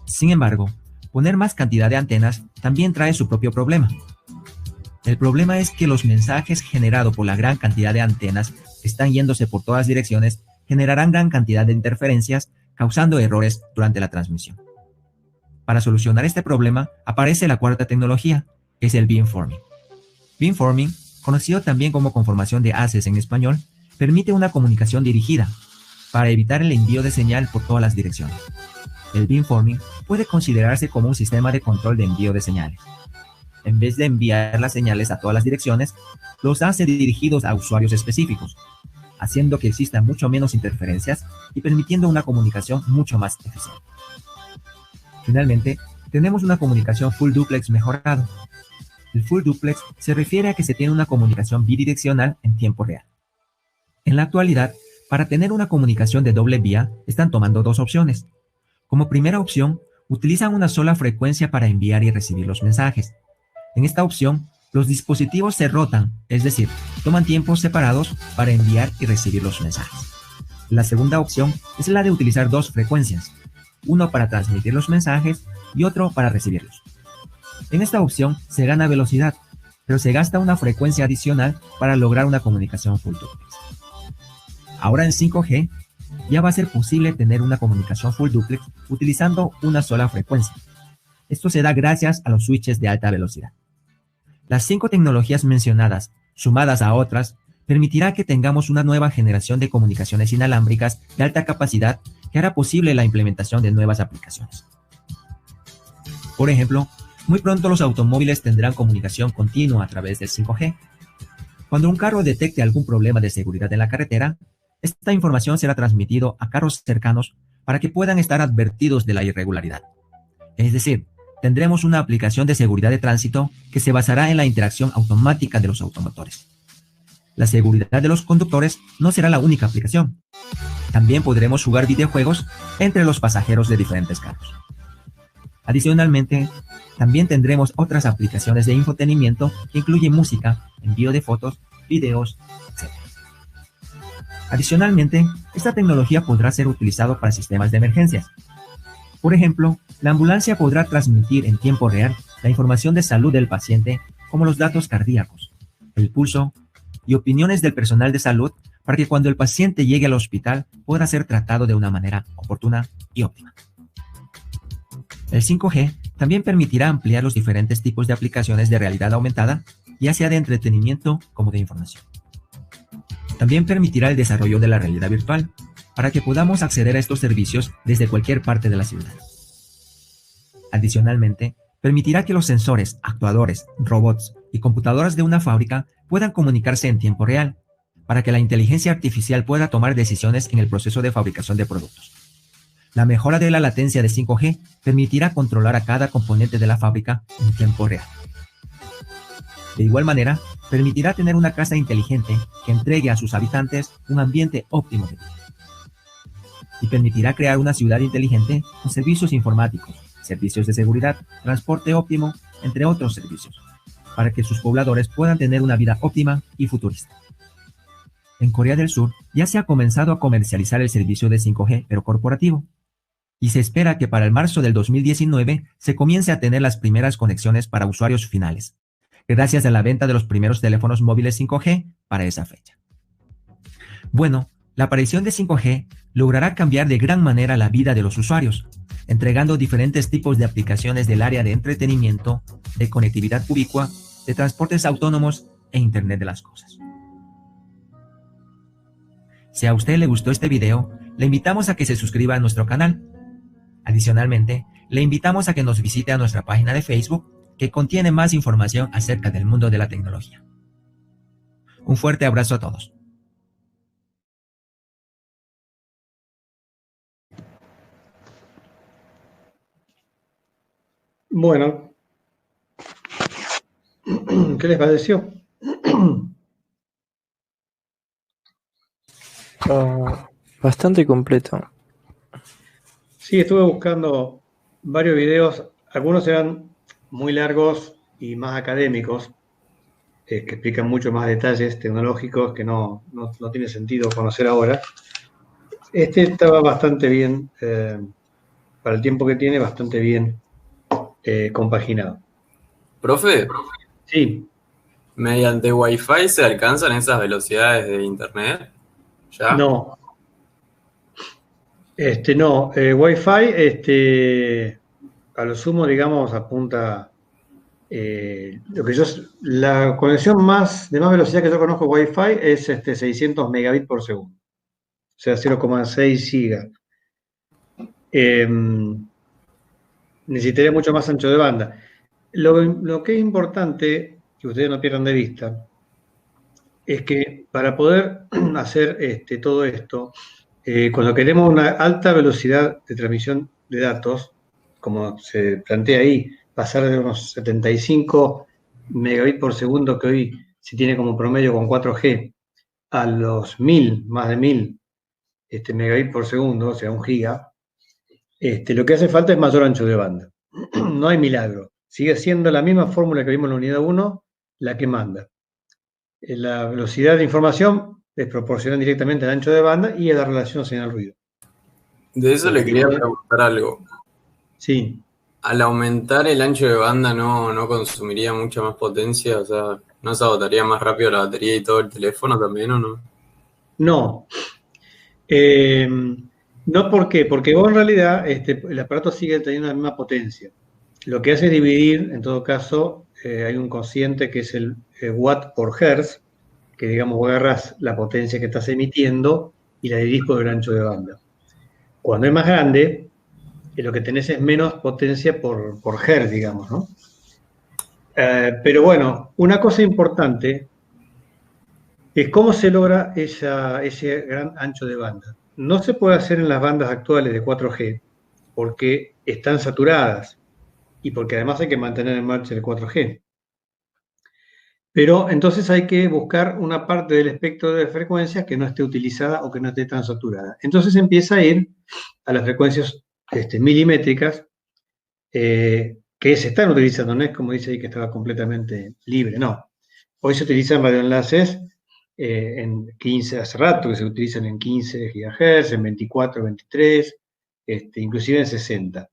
Sin embargo, poner más cantidad de antenas también trae su propio problema. El problema es que los mensajes generados por la gran cantidad de antenas que están yéndose por todas direcciones generarán gran cantidad de interferencias, causando errores durante la transmisión. Para solucionar este problema, aparece la cuarta tecnología, que es el beamforming. Beamforming, conocido también como conformación de haces en español, permite una comunicación dirigida, para evitar el envío de señal por todas las direcciones. El beamforming puede considerarse como un sistema de control de envío de señales. En vez de enviar las señales a todas las direcciones, los hace dirigidos a usuarios específicos, haciendo que existan mucho menos interferencias y permitiendo una comunicación mucho más eficiente. Finalmente, tenemos una comunicación full duplex mejorado. El full duplex se refiere a que se tiene una comunicación bidireccional en tiempo real. En la actualidad, para tener una comunicación de doble vía, están tomando dos opciones. Como primera opción, utilizan una sola frecuencia para enviar y recibir los mensajes. En esta opción, los dispositivos se rotan, es decir, toman tiempos separados para enviar y recibir los mensajes. La segunda opción es la de utilizar dos frecuencias, uno para transmitir los mensajes y otro para recibirlos. En esta opción se gana velocidad, pero se gasta una frecuencia adicional para lograr una comunicación full duplex. Ahora en 5G ya va a ser posible tener una comunicación full duplex utilizando una sola frecuencia. Esto se da gracias a los switches de alta velocidad. Las 5 tecnologías mencionadas, sumadas a otras, permitirá que tengamos una nueva generación de comunicaciones inalámbricas de alta capacidad que hará posible la implementación de nuevas aplicaciones. Por ejemplo, muy pronto los automóviles tendrán comunicación continua a través del 5G. Cuando un carro detecte algún problema de seguridad en la carretera, esta información será transmitida a carros cercanos para que puedan estar advertidos de la irregularidad. Es decir, tendremos una aplicación de seguridad de tránsito que se basará en la interacción automática de los automotores. La seguridad de los conductores no será la única aplicación. También podremos jugar videojuegos entre los pasajeros de diferentes carros. Adicionalmente, también tendremos otras aplicaciones de infotenimiento que incluyen música, envío de fotos, videos, etc. Adicionalmente, esta tecnología podrá ser utilizada para sistemas de emergencias. Por ejemplo, la ambulancia podrá transmitir en tiempo real la información de salud del paciente, como los datos cardíacos, el pulso y opiniones del personal de salud, para que cuando el paciente llegue al hospital pueda ser tratado de una manera oportuna y óptima. El 5G también permitirá ampliar los diferentes tipos de aplicaciones de realidad aumentada, ya sea de entretenimiento como de información. También permitirá el desarrollo de la realidad virtual, para que podamos acceder a estos servicios desde cualquier parte de la ciudad. Adicionalmente, permitirá que los sensores, actuadores, robots y computadoras de una fábrica puedan comunicarse en tiempo real, para que la inteligencia artificial pueda tomar decisiones en el proceso de fabricación de productos. La mejora de la latencia de 5G permitirá controlar a cada componente de la fábrica en tiempo real. De igual manera, permitirá tener una casa inteligente que entregue a sus habitantes un ambiente óptimo de vida. Y permitirá crear una ciudad inteligente con servicios informáticos, servicios de seguridad, transporte óptimo, entre otros servicios, para que sus pobladores puedan tener una vida óptima y futurista. En Corea del Sur ya se ha comenzado a comercializar el servicio de 5G, pero corporativo, y se espera que para el marzo del 2019 se comience a tener las primeras conexiones para usuarios finales, gracias a la venta de los primeros teléfonos móviles 5G para esa fecha. Bueno, la aparición de 5G logrará cambiar de gran manera la vida de los usuarios, entregando diferentes tipos de aplicaciones del área de entretenimiento, de conectividad ubicua, de transportes autónomos e Internet de las cosas. Si a usted le gustó este video, le invitamos a que se suscriba a nuestro canal. Adicionalmente, le invitamos a que nos visite a nuestra página de Facebook, que contiene más información acerca del mundo de la tecnología. Un fuerte abrazo a todos. Bueno, ¿qué les pareció? Bastante completo. Sí, estuve buscando varios videos, algunos eran muy largos y más académicos, que explican mucho más detalles tecnológicos que no tiene sentido conocer ahora. Este estaba bastante bien, para el tiempo que tiene, bastante bien compaginado. Profe, Sí, ¿mediante Wi-Fi se alcanzan esas velocidades de internet? ¿Ya? no. No, Wi-Fi, a lo sumo, digamos, apunta la conexión de más velocidad que yo conozco Wi-Fi es 600 megabits por segundo, o sea, 0,6 gigas. Necesitaría mucho más ancho de banda. Lo que es importante, que ustedes no pierdan de vista, es que para poder hacer todo esto, cuando queremos una alta velocidad de transmisión de datos, como se plantea ahí, pasar de unos 75 megabits por segundo que hoy se tiene como promedio con 4G, a los 1000, más de 1000 megabits por segundo, o sea, 1 giga, lo que hace falta es mayor ancho de banda. No hay milagro. Sigue siendo la misma fórmula que vimos en la unidad 1, la que manda. La velocidad de información es proporcional directamente al ancho de banda y a la relación señal-ruido. De eso le quería preguntar algo. Sí. Al aumentar el ancho de banda, ¿no consumiría mucha más potencia? O sea, ¿no se agotaría más rápido la batería y todo el teléfono también o no? No. No, ¿por qué? Porque vos en realidad el aparato sigue teniendo la misma potencia. Lo que hace es dividir, en todo caso, hay un cociente que es el watt por hertz, que digamos vos agarrás la potencia que estás emitiendo y la dividís por el ancho de banda. Cuando es más grande, lo que tenés es menos potencia por hertz, digamos, ¿no? Pero bueno, una cosa importante es cómo se logra ese gran ancho de banda. No se puede hacer en las bandas actuales de 4G porque están saturadas y porque además hay que mantener en marcha el 4G. Pero entonces hay que buscar una parte del espectro de frecuencias que no esté utilizada o que no esté tan saturada. Entonces empieza a ir a las frecuencias milimétricas que se están utilizando, no es como dice ahí que estaba completamente libre, no. Hoy se utilizan radioenlaces en 15, hace rato que se utilizan en 15 GHz, en 24, 23, inclusive en 60.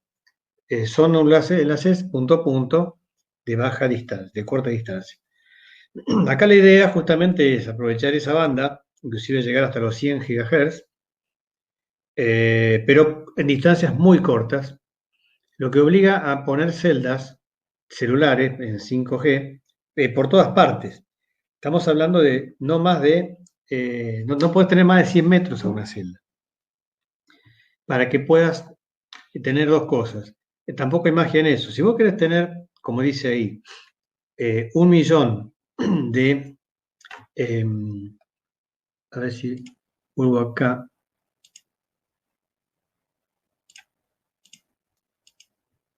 Son enlaces punto a punto de baja distancia, de corta distancia. Acá la idea justamente es aprovechar esa banda, inclusive llegar hasta los 100 GHz, pero en distancias muy cortas, lo que obliga a poner celdas celulares en 5G por todas partes. Estamos hablando de no más de, no puedes tener más de 100 metros a una celda, para que puedas tener dos cosas. Tampoco hay magia en eso. Si vos querés tener, como dice ahí, 1 millón de, a ver si vuelvo acá.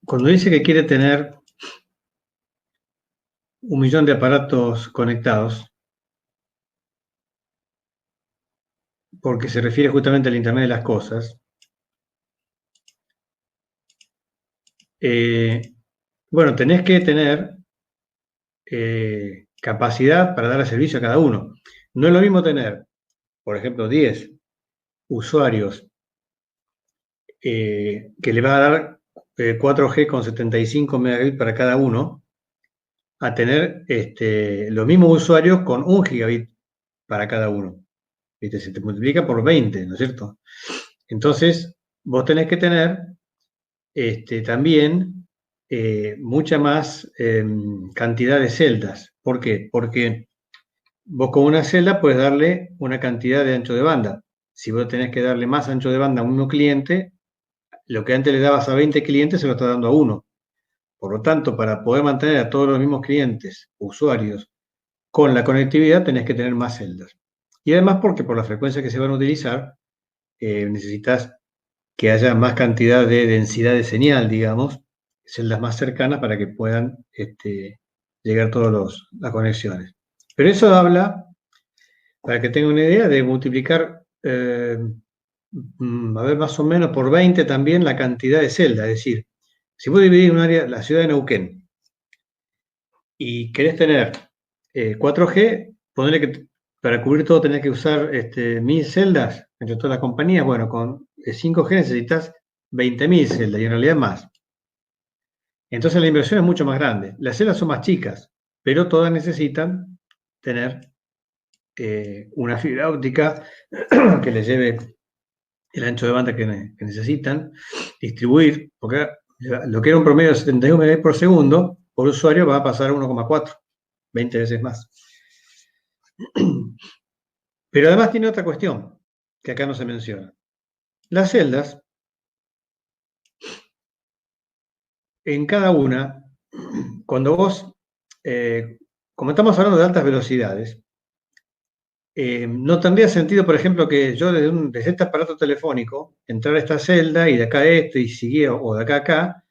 Cuando dice que quiere tener 1 millón de aparatos conectados, porque se refiere justamente al Internet de las cosas, bueno, tenés que tener capacidad para dar servicio a cada uno. No es lo mismo tener, por ejemplo, 10 usuarios que le va a dar 4G con 75 megabits para cada uno, a tener los mismos usuarios con 1 gigabit para cada uno. ¿Viste? Se te multiplica por 20, ¿no es cierto? Entonces, vos tenés que tener también mucha más cantidad de celdas. ¿Por qué? Porque vos con una celda puedes darle una cantidad de ancho de banda. Si vos tenés que darle más ancho de banda a un cliente, lo que antes le dabas a 20 clientes se lo está dando a uno. Por lo tanto, para poder mantener a todos los mismos clientes, usuarios, con la conectividad, tenés que tener más celdas. Y además porque por la frecuencia que se van a utilizar, necesitas que haya más cantidad de densidad de señal, digamos, celdas más cercanas para que puedan llegar todas las conexiones. Pero eso habla, para que tengan una idea, de multiplicar, a ver, más o menos por 20 también la cantidad de celdas. Es decir, si vos dividís un área, la ciudad de Neuquén, y querés tener 4G, ponele que para cubrir todo tenés que usar 1000 celdas entre todas las compañías. Bueno, con 5G necesitas 20.000 celdas y en realidad más. Entonces la inversión es mucho más grande. Las celdas son más chicas, pero todas necesitan tener una fibra óptica que les lleve el ancho de banda que necesitan, distribuir, porque lo que era un promedio de 71 megabits por segundo, por usuario va a pasar a 1,4, 20 veces más. Pero además tiene otra cuestión, que acá no se menciona. Las celdas, en cada una, cuando vos, como estamos hablando de altas velocidades, no tendría sentido, por ejemplo, que yo desde este aparato telefónico entrara a esta celda y de acá a esto y siguiera, o de acá a acá,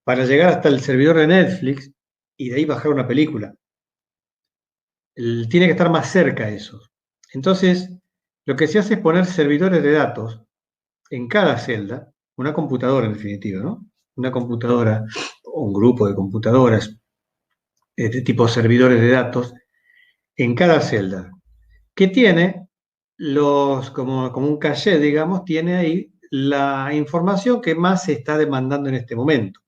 para llegar hasta el servidor de Netflix y de ahí bajar una película. Tiene que estar más cerca eso. Entonces, lo que se hace es poner servidores de datos en cada celda, una computadora en definitiva, ¿no? Una computadora o un grupo de computadoras de tipo servidores de datos en cada celda, que tiene como un caché, digamos, tiene ahí la información que más se está demandando en este momento.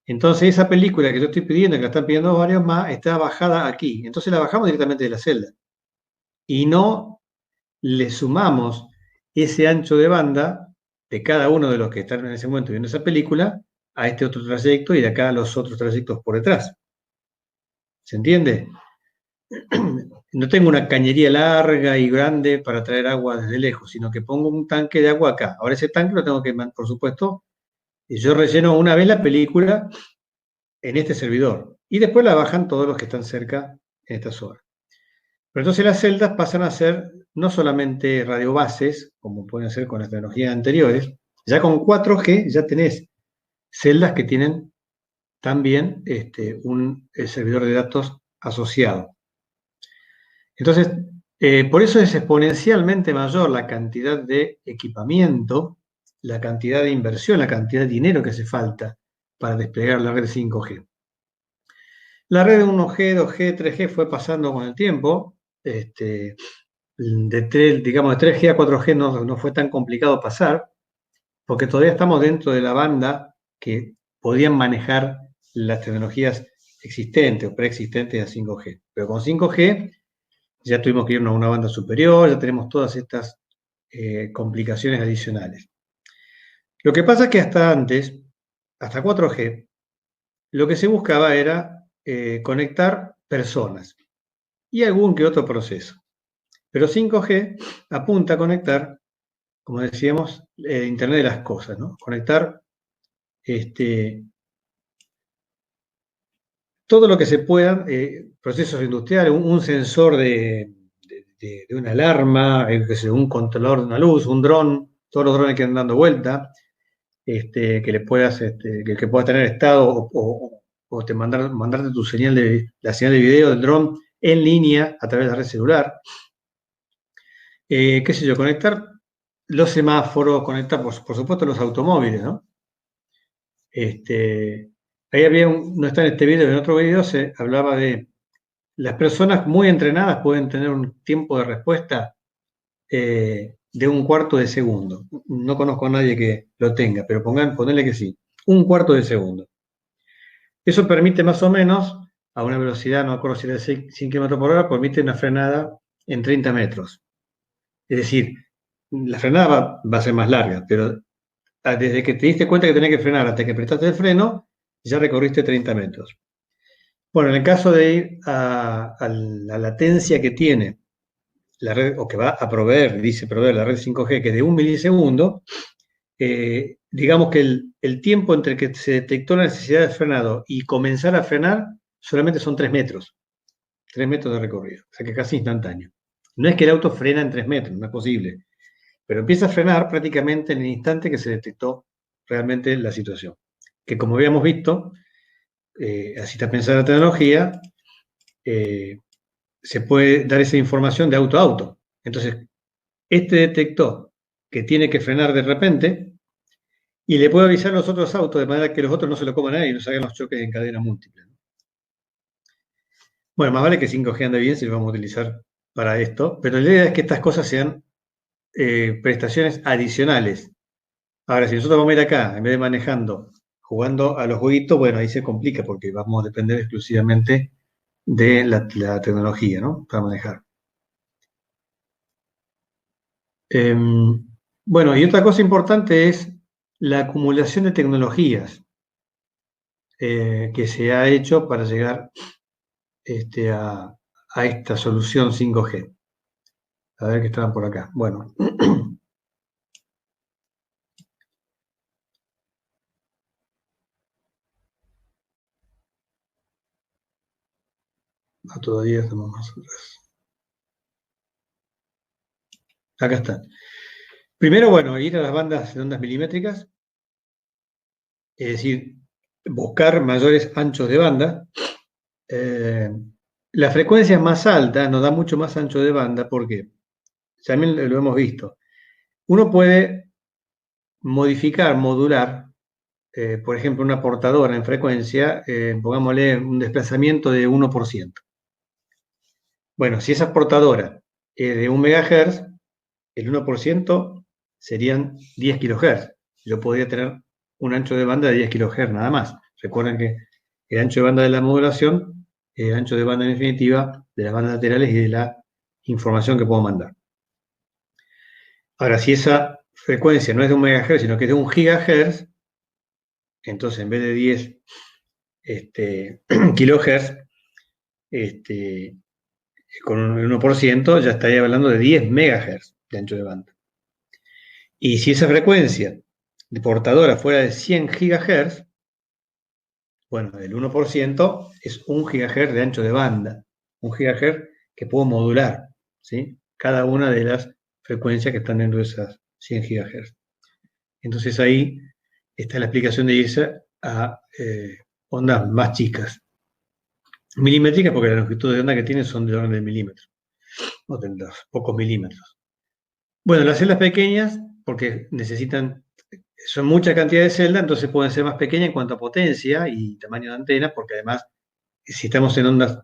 Entonces esa película que yo estoy pidiendo, que la están pidiendo varios más, está bajada aquí. Entonces la bajamos directamente de la celda. Y no le sumamos ese ancho de banda de cada uno de los que están en ese momento viendo esa película a este otro trayecto y de acá a los otros trayectos por detrás. ¿Se entiende? No tengo una cañería larga y grande para traer agua desde lejos, sino que pongo un tanque de agua acá. Ahora ese tanque lo tengo que, por supuesto, yo relleno una vez la película en este servidor y después la bajan todos los que están cerca en estas horas. Pero entonces las celdas pasan a ser no solamente radiobases, como pueden ser con las tecnologías anteriores, ya con 4G ya tenés celdas que tienen también un servidor de datos asociado. Entonces, por eso es exponencialmente mayor la cantidad de equipamiento, la cantidad de inversión, la cantidad de dinero que hace falta para desplegar la red 5G. La red 1G, 2G, 3G fue pasando con el tiempo, de 3G a 4G no fue tan complicado pasar, porque todavía estamos dentro de la banda que podían manejar las tecnologías existentes o preexistentes a 5G. Pero con 5G ya tuvimos que irnos a una banda superior, ya tenemos todas estas complicaciones adicionales. Lo que pasa es que hasta antes, hasta 4G, lo que se buscaba era conectar personas y algún que otro proceso. Pero 5G apunta a conectar, como decíamos, Internet de las cosas, ¿no? Conectar todo lo que se pueda, procesos industriales, un sensor de una alarma, un controlador de una luz, un dron, todos los drones que andan dando vuelta, que le puedas, que puedas tener estado o te mandarte tu señal la señal de video del dron en línea a través de la red celular. Qué sé yo, conectar los semáforos, conectar, por supuesto, los automóviles, ¿no? Ahí había no está en este video, en otro video se hablaba de las personas muy entrenadas pueden tener un tiempo de respuesta de 1/4 de segundo. No conozco a nadie que lo tenga, pero ponele que sí. 1/4 de segundo. Eso permite más o menos, a una velocidad, no me acuerdo si era de 100 km por hora, permite una frenada en 30 metros. Es decir, la frenada va a ser más larga, pero desde que te diste cuenta que tenés que frenar hasta que apretaste el freno, ya recorriste 30 metros. Bueno, en el caso de ir a la latencia que tiene la red, o que va a proveer la red 5G, que es de 1 milisegundo, digamos que el tiempo entre que se detectó la necesidad de frenado y comenzar a frenar solamente son 3 metros. 3 metros de recorrido, o sea que casi instantáneo. No es que el auto frena en 3 metros, no es posible, pero empieza a frenar prácticamente en el instante que se detectó realmente la situación. Que como habíamos visto, así está pensada la tecnología, se puede dar esa información de auto a auto. Entonces, detectó que tiene que frenar de repente y le puede avisar a los otros autos de manera que los otros no se lo coman a él y no se hagan los choques en cadena múltiple. Bueno, más vale que 5G ande bien si lo vamos a utilizar para esto, pero la idea es que estas cosas sean prestaciones adicionales. Ahora, si nosotros vamos a ir acá, en vez de manejando, jugando a los jueguitos, bueno, ahí se complica porque vamos a depender exclusivamente de la tecnología, ¿no? Para manejar. Bueno, y otra cosa importante es la acumulación de tecnologías que se ha hecho para llegar a esta solución 5G. A ver que estaban por acá. Bueno. Todavía estamos más atrás. Acá está. Primero, bueno, ir a las bandas de ondas milimétricas, es decir, buscar mayores anchos de banda. La frecuencia más alta nos da mucho más ancho de banda porque, también lo hemos visto, uno puede modificar, modular, por ejemplo, una portadora en frecuencia, pongámosle un desplazamiento de 1%. Bueno, si esa portadora es de 1 MHz, el 1% serían 10 kHz. Yo podría tener un ancho de banda de 10 kHz nada más. Recuerden que el ancho de banda de la modulación es el ancho de banda en definitiva de las bandas laterales y de la información que puedo mandar. Ahora, si esa frecuencia no es de 1 MHz, sino que es de 1 GHz, entonces en vez de 10 kHz, con el 1% ya estaría hablando de 10 MHz de ancho de banda. Y si esa frecuencia de portadora fuera de 100 GHz, bueno, el 1% es 1 GHz de ancho de banda, 1 GHz que puedo modular, ¿sí? Cada una de las frecuencias que están dentro de esas 100 GHz. Entonces ahí está la explicación de irse a ondas más chicas. Milimétricas porque la longitud de onda que tienen son de orden de milímetros, no de los pocos milímetros. Bueno, las celdas pequeñas, porque son mucha cantidad de celdas, entonces pueden ser más pequeñas en cuanto a potencia y tamaño de antena, porque además, si estamos en ondas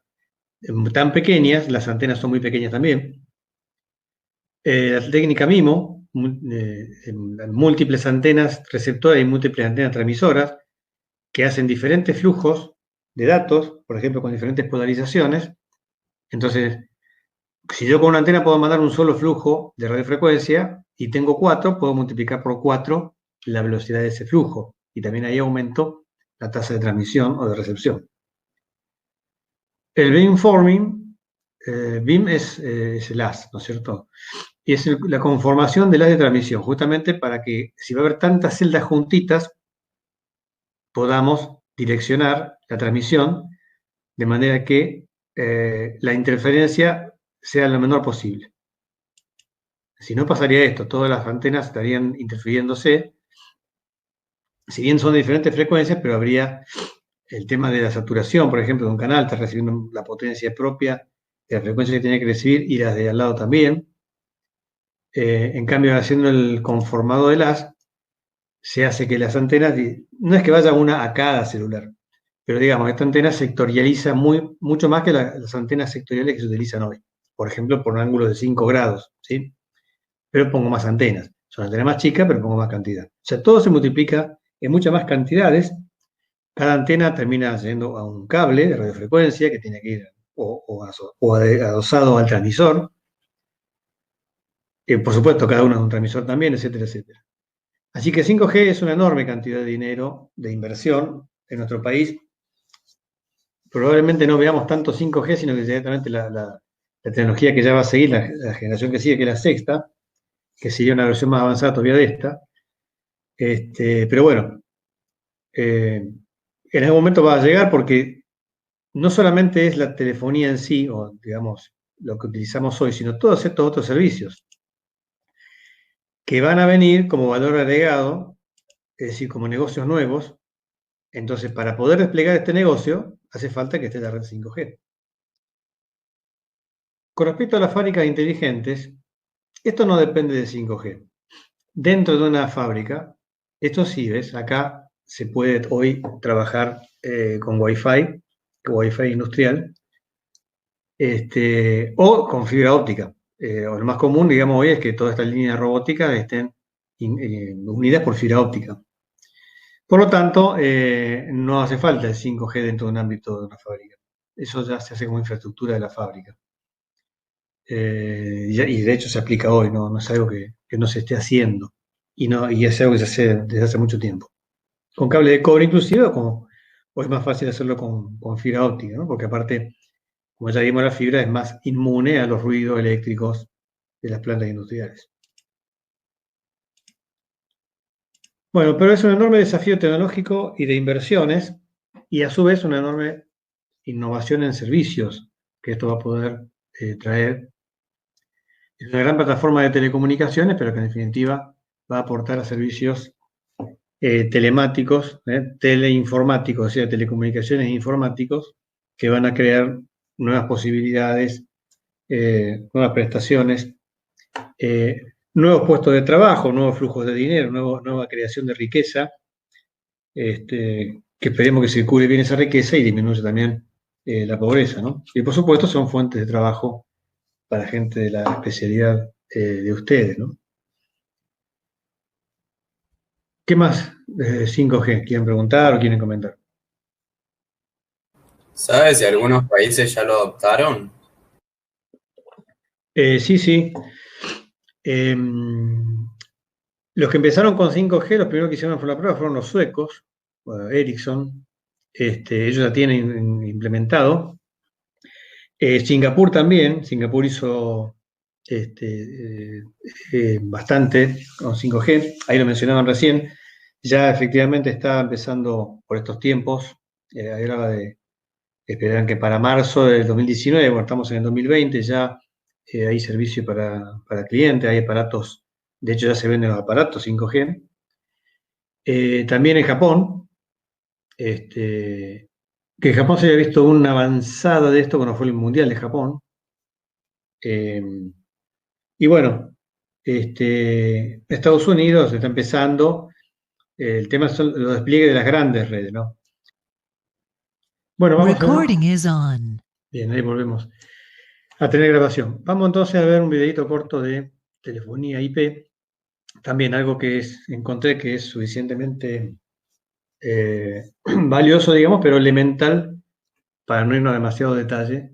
tan pequeñas, las antenas son muy pequeñas también. La técnica MIMO, múltiples antenas receptoras y múltiples antenas transmisoras, que hacen diferentes flujos de datos, por ejemplo, con diferentes polarizaciones. Entonces, si yo con una antena puedo mandar un solo flujo de radiofrecuencia y tengo 4, puedo multiplicar por 4 la velocidad de ese flujo. Y también ahí aumento la tasa de transmisión o de recepción. El beamforming, beam es el haz, ¿no es cierto? Y es la conformación del haz de transmisión, justamente para que, si va a haber tantas celdas juntitas, podamos direccionar la transmisión de manera que la interferencia sea lo menor posible. Si no pasaría esto, todas las antenas estarían interfiriéndose, si bien son de diferentes frecuencias, pero habría el tema de la saturación, por ejemplo, de un canal, está recibiendo la potencia propia de la frecuencia que tiene que recibir y las de al lado también. En cambio, haciendo el conformado de haz, se hace que las antenas, no es que vaya una a cada celular, pero digamos, esta antena sectorializa mucho más que las antenas sectoriales que se utilizan hoy. Por ejemplo, por un ángulo de 5 grados, ¿sí? Pero pongo más antenas. Son antenas más chicas, pero pongo más cantidad. O sea, todo se multiplica en muchas más cantidades. Cada antena termina yendo a un cable de radiofrecuencia que tiene que ir adosado al transmisor. Por supuesto, cada uno es un transmisor también, etcétera, etcétera. Así que 5G es una enorme cantidad de dinero, de inversión en nuestro país. Probablemente no veamos tanto 5G, sino que directamente la tecnología que ya va a seguir, la generación que sigue, que es la sexta, que sería una versión más avanzada todavía de esta. Pero bueno, en algún momento va a llegar porque no solamente es la telefonía en sí, o digamos, lo que utilizamos hoy, sino todos estos otros servicios que van a venir como valor agregado, es decir, como negocios nuevos. Entonces, para poder desplegar este negocio, hace falta que esté la red 5G. Con respecto a las fábricas inteligentes, esto no depende de 5G. Dentro de una fábrica, esto sí, ¿ves? Acá se puede hoy trabajar con Wi-Fi industrial, o con fibra óptica. O lo más común, digamos, hoy es que todas estas líneas robóticas estén unidas por fibra óptica. Por lo tanto, no hace falta el 5G dentro de un ámbito de una fábrica. Eso ya se hace como infraestructura de la fábrica. Y de hecho se aplica hoy, no es algo que no se esté haciendo. Y es algo que se hace desde hace mucho tiempo. Con cable de cobre inclusive, o es más fácil hacerlo con fibra óptica, ¿no? Porque aparte, como ya vimos, la fibra es más inmune a los ruidos eléctricos de las plantas industriales. Bueno, pero es un enorme desafío tecnológico y de inversiones, y a su vez una enorme innovación en servicios que esto va a poder traer. Es una gran plataforma de telecomunicaciones, pero que en definitiva va a aportar a servicios telemáticos, teleinformáticos, o sea, telecomunicaciones e informáticos, que van a crear nuevas posibilidades, nuevas prestaciones, nuevos puestos de trabajo, nuevos flujos de dinero, nueva creación de riqueza, que esperemos que circule bien esa riqueza y disminuya también la pobreza, ¿no? Y por supuesto son fuentes de trabajo para gente de la especialidad de ustedes, ¿no? ¿Qué más 5G? ¿Quieren preguntar o quieren comentar? ¿Sabes si algunos países ya lo adoptaron? Sí. Los que empezaron con 5G, los primeros que hicieron la prueba fueron los suecos, Ericsson. Ellos la tienen implementado. Singapur también. Singapur hizo bastante con 5G. Ahí lo mencionaban recién. Ya efectivamente está empezando por estos tiempos. Hablaba de esperan que para marzo del 2019, bueno, estamos en el 2020, ya hay servicio para clientes, hay aparatos, de hecho ya se venden los aparatos 5G. También en Japón, que en Japón se había visto una avanzada de esto cuando fue el Mundial de Japón. Y bueno, Estados Unidos está empezando, el tema son los despliegues de las grandes redes, ¿no? Bueno, vamos a ver. Bien, ahí volvemos a tener grabación. Vamos entonces a ver un videito corto de telefonía IP. También algo que encontré que es suficientemente valioso, digamos, pero elemental para no irnos a demasiado detalle,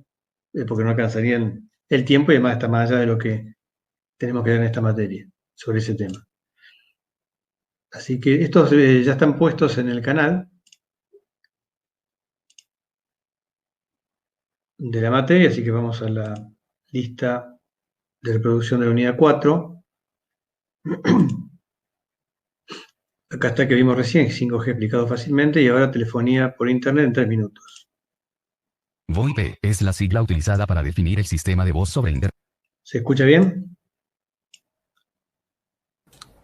porque no alcanzarían el tiempo y además está más allá de lo que tenemos que ver en esta materia sobre ese tema. Así que estos ya están puestos en el canal de la materia, así que vamos a la lista de reproducción de la unidad 4. Acá está que vimos recién, 5G explicado fácilmente, y ahora telefonía por internet en 3 minutos. VoIP es la sigla utilizada para definir el sistema de voz sobre Internet. ¿Se escucha bien?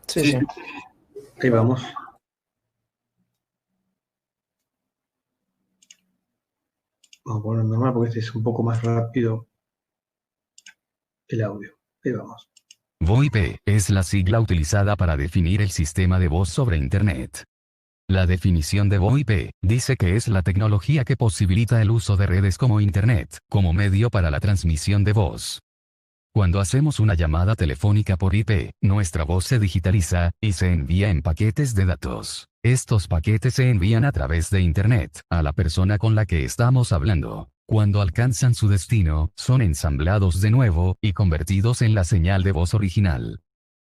Sí, sí. Ahí vamos. Vamos a poner normal porque este es un poco más rápido el audio. Ahí vamos. VoIP es la sigla utilizada para definir el sistema de voz sobre Internet. La definición de VoIP dice que es la tecnología que posibilita el uso de redes como Internet, como medio para la transmisión de voz. Cuando hacemos una llamada telefónica por IP, nuestra voz se digitaliza y se envía en paquetes de datos. Estos paquetes se envían a través de Internet a la persona con la que estamos hablando. Cuando alcanzan su destino, son ensamblados de nuevo y convertidos en la señal de voz original.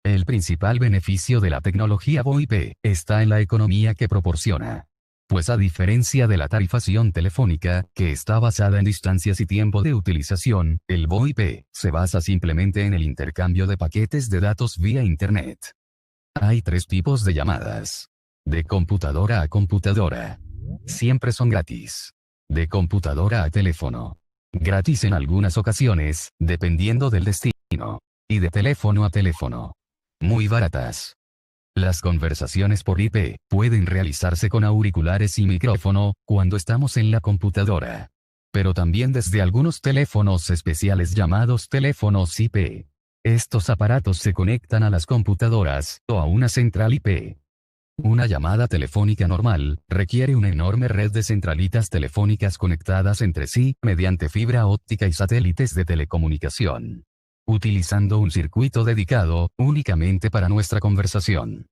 El principal beneficio de la tecnología VoIP está en la economía que proporciona. Pues a diferencia de la tarifación telefónica, que está basada en distancias y tiempo de utilización, el VoIP se basa simplemente en el intercambio de paquetes de datos vía Internet. Hay 3 tipos de llamadas. De computadora a computadora. Siempre son gratis. De computadora a teléfono. Gratis en algunas ocasiones, dependiendo del destino. Y de teléfono a teléfono. Muy baratas. Las conversaciones por IP pueden realizarse con auriculares y micrófono cuando estamos en la computadora. Pero también desde algunos teléfonos especiales llamados teléfonos IP. Estos aparatos se conectan a las computadoras o a una central IP. Una llamada telefónica normal requiere una enorme red de centralitas telefónicas conectadas entre sí mediante fibra óptica y satélites de telecomunicación, utilizando un circuito dedicado únicamente para nuestra conversación.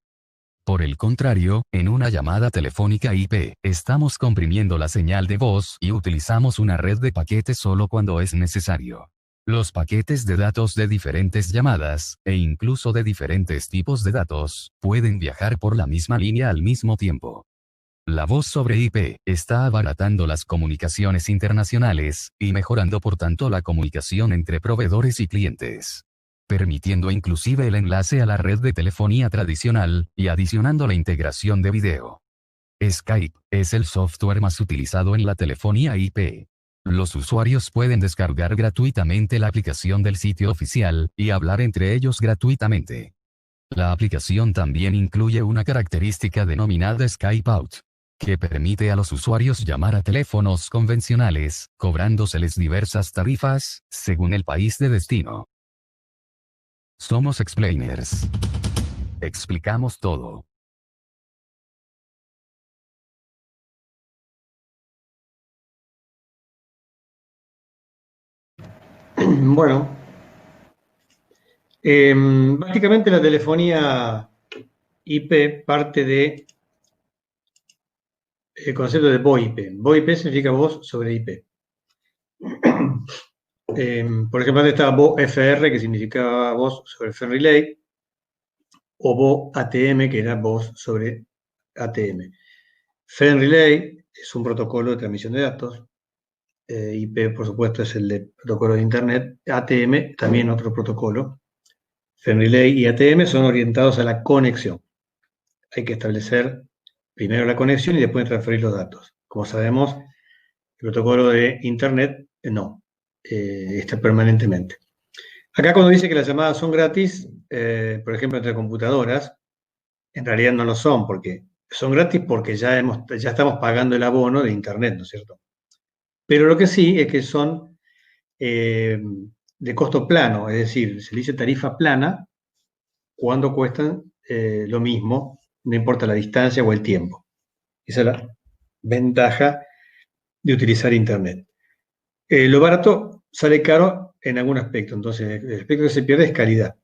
Por el contrario, en una llamada telefónica IP, estamos comprimiendo la señal de voz y utilizamos una red de paquetes solo cuando es necesario. Los paquetes de datos de diferentes llamadas, e incluso de diferentes tipos de datos, pueden viajar por la misma línea al mismo tiempo. La voz sobre IP está abaratando las comunicaciones internacionales, y mejorando por tanto la comunicación entre proveedores y clientes, permitiendo inclusive el enlace a la red de telefonía tradicional, y adicionando la integración de video. Skype es el software más utilizado en la telefonía IP. Los usuarios pueden descargar gratuitamente la aplicación del sitio oficial, y hablar entre ellos gratuitamente. La aplicación también incluye una característica denominada Skype Out, que permite a los usuarios llamar a teléfonos convencionales, cobrándoseles diversas tarifas, según el país de destino. Somos explainers. Explicamos todo. Bueno, básicamente la telefonía IP parte de el concepto de VoIP. VoIP significa voz sobre IP. Por ejemplo, antes estaba VoFR, que significaba voz sobre FRelay, o VoATM, que era voz sobre ATM. FRelay es un protocolo de transmisión de datos. IP, por supuesto, es el de protocolo de Internet. ATM, también otro protocolo. FRelay y ATM son orientados a la conexión. Hay que establecer primero la conexión y después transferir los datos. Como sabemos, el protocolo de Internet no, está permanentemente. Acá cuando dice que las llamadas son gratis, por ejemplo, entre computadoras, en realidad no lo son, porque son gratis porque ya estamos pagando el abono de Internet, ¿no es cierto? Pero lo que sí es que son de costo plano, es decir, se dice tarifa plana cuando cuestan lo mismo, no importa la distancia o el tiempo. Esa es la ventaja de utilizar Internet. Lo barato sale caro en algún aspecto, entonces el aspecto que se pierde es calidad.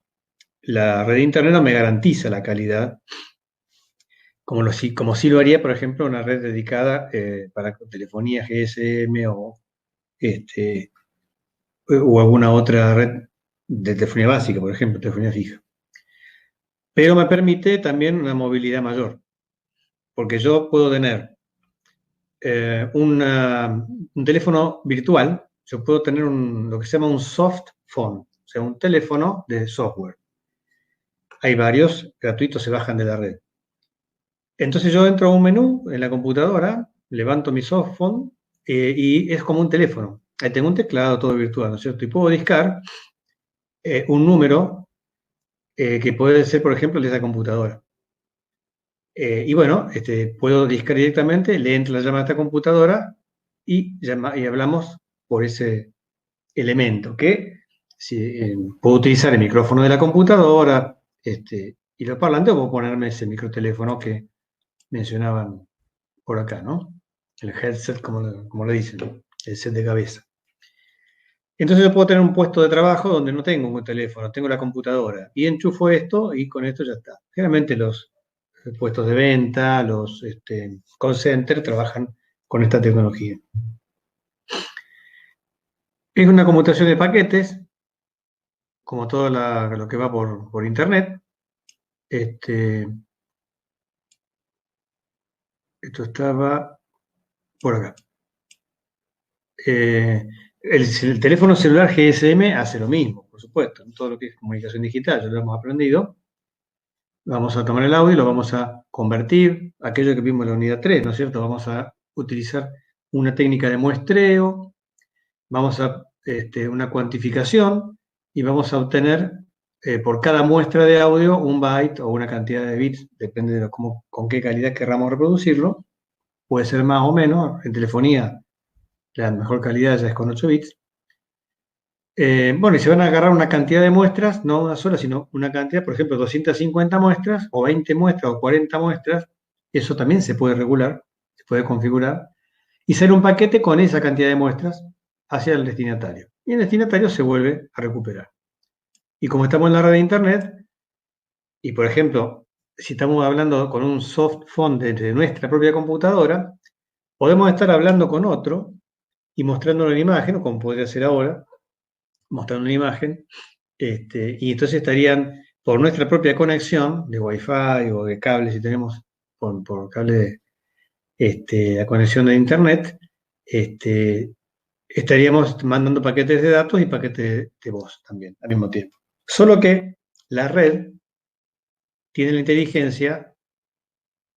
La red de internet no me garantiza la calidad, como sí lo haría, por ejemplo, una red dedicada para telefonía GSM o alguna otra red de telefonía básica, por ejemplo, telefonía fija. Pero me permite también una movilidad mayor, porque yo puedo tener un teléfono virtual, yo puedo tener lo que se llama un soft phone, o sea, un teléfono de software. Hay varios gratuitos, se bajan de la red. Entonces yo entro a un menú en la computadora, levanto mi soft phone y es como un teléfono. Ahí tengo un teclado todo virtual, ¿no es cierto? Y puedo discar un número que puede ser, por ejemplo, el de esa computadora. Y bueno, puedo discar directamente, le entra la llamada a esta computadora y hablamos por ese elemento que puedo utilizar el micrófono de la computadora y los parlantes, o puedo ponerme ese microteléfono que mencionaban por acá, ¿no? El headset, como le dicen, ¿no? El set de cabeza. Entonces yo puedo tener un puesto de trabajo donde no tengo un teléfono, tengo la computadora y enchufo esto y con esto ya está. Generalmente los puestos de venta, los call centers trabajan con esta tecnología. Es una conmutación de paquetes, como todo lo que va por internet. Esto estaba por acá. El teléfono celular GSM hace lo mismo, por supuesto, en todo lo que es comunicación digital, ya lo hemos aprendido. Vamos a tomar el audio y lo vamos a convertir, aquello que vimos en la unidad 3, ¿no es cierto? Vamos a utilizar una técnica de muestreo, vamos a una cuantificación y vamos a obtener por cada muestra de audio un byte o una cantidad de bits, depende de con qué calidad querramos reproducirlo. Puede ser más o menos. En telefonía la mejor calidad ya es con 8 bits. Bueno, y se van a agarrar una cantidad de muestras, no una sola, sino una cantidad, por ejemplo, 250 muestras, o 20 muestras, o 40 muestras. Eso también se puede regular, se puede configurar, y sale un paquete con esa cantidad de muestras hacia el destinatario. Y el destinatario se vuelve a recuperar. Y como estamos en la red de internet, y por ejemplo, si estamos hablando con un soft phone de nuestra propia computadora, podemos estar hablando con otro y mostrándole una imagen, o como podría ser ahora, mostrando una imagen, y entonces estarían por nuestra propia conexión de Wi-Fi o de cable, si tenemos por cable la conexión de internet, estaríamos mandando paquetes de datos y paquetes de voz también al mismo tiempo. Solo que la red tiene la inteligencia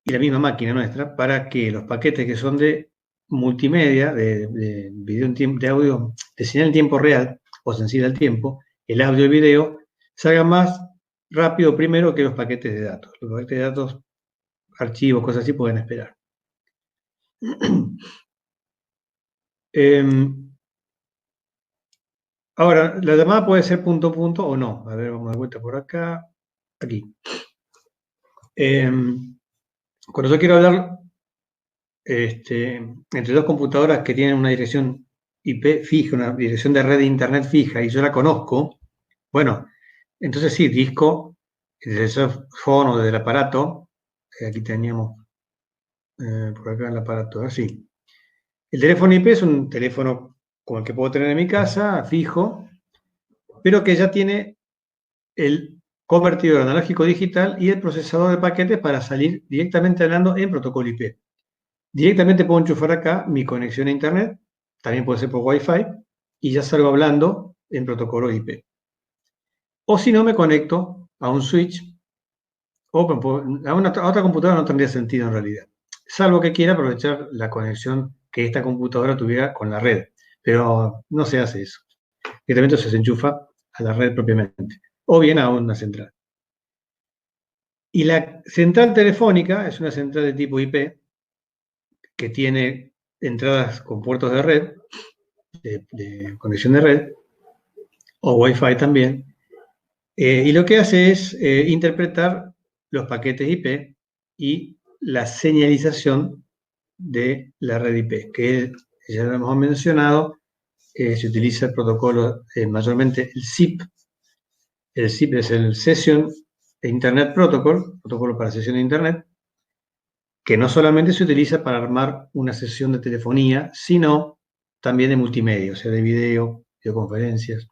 y la misma máquina nuestra para que los paquetes que son de multimedia, de video de audio, de señal en tiempo real o sensible al tiempo, el audio y el video, salgan más rápido primero que los paquetes de datos. Los paquetes de datos, archivos, cosas así, pueden esperar. Ahora, la llamada puede ser punto a punto o no. A ver, vamos a dar vuelta por acá. Aquí. Cuando yo quiero hablar entre dos computadoras que tienen una dirección IP fija, una dirección de red de internet fija, y yo la conozco, bueno, entonces sí, disco desde el cell phone o desde el aparato. Aquí teníamos por acá el aparato, así. El teléfono IP es un teléfono como el que puedo tener en mi casa, fijo, pero que ya tiene el convertidor analógico digital y el procesador de paquetes para salir directamente hablando en protocolo IP. Directamente puedo enchufar acá mi conexión a internet, también puede ser por Wi-Fi, y ya salgo hablando en protocolo IP. O si no, me conecto a un switch o a otra computadora. No tendría sentido en realidad, salvo que quiera aprovechar la conexión que esta computadora tuviera con la red, pero no se hace eso. Directamente se enchufa a la red propiamente, o bien a una central. Y la central telefónica es una central de tipo IP que tiene entradas con puertos de red, de conexión de red, o Wi-Fi también, y lo que hace es interpretar los paquetes IP y la señalización de la red IP, que ya lo hemos mencionado, se utiliza el protocolo, mayormente el SIP. El SIP es el Session Internet Protocol, protocolo para sesión de Internet, que no solamente se utiliza para armar una sesión de telefonía, sino también de multimedia, o sea, de video, videoconferencias.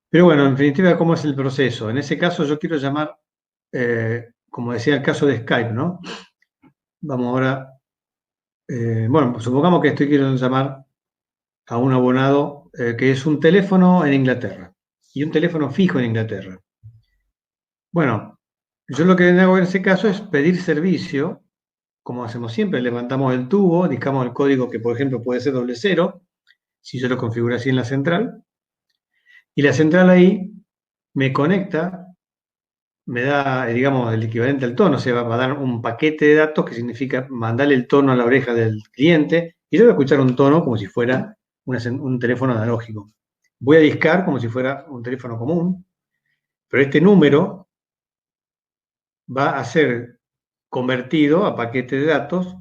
Pero bueno, en definitiva, ¿cómo es el proceso? En ese caso yo quiero llamar, como decía el caso de Skype, ¿no? Vamos ahora, bueno, supongamos que quiero llamar a un abonado que es un teléfono en Inglaterra y un teléfono fijo en Inglaterra. Bueno, yo lo que hago en ese caso es pedir servicio, como hacemos siempre, levantamos el tubo, indicamos el código que por ejemplo puede ser 00, si yo lo configuro así en la central, y la central ahí me conecta, me da, digamos, el equivalente al tono, o sea, va a dar un paquete de datos que significa mandarle el tono a la oreja del cliente, y yo voy a escuchar un tono como si fuera un teléfono analógico. Voy a discar como si fuera un teléfono común, pero este número va a ser convertido a paquete de datos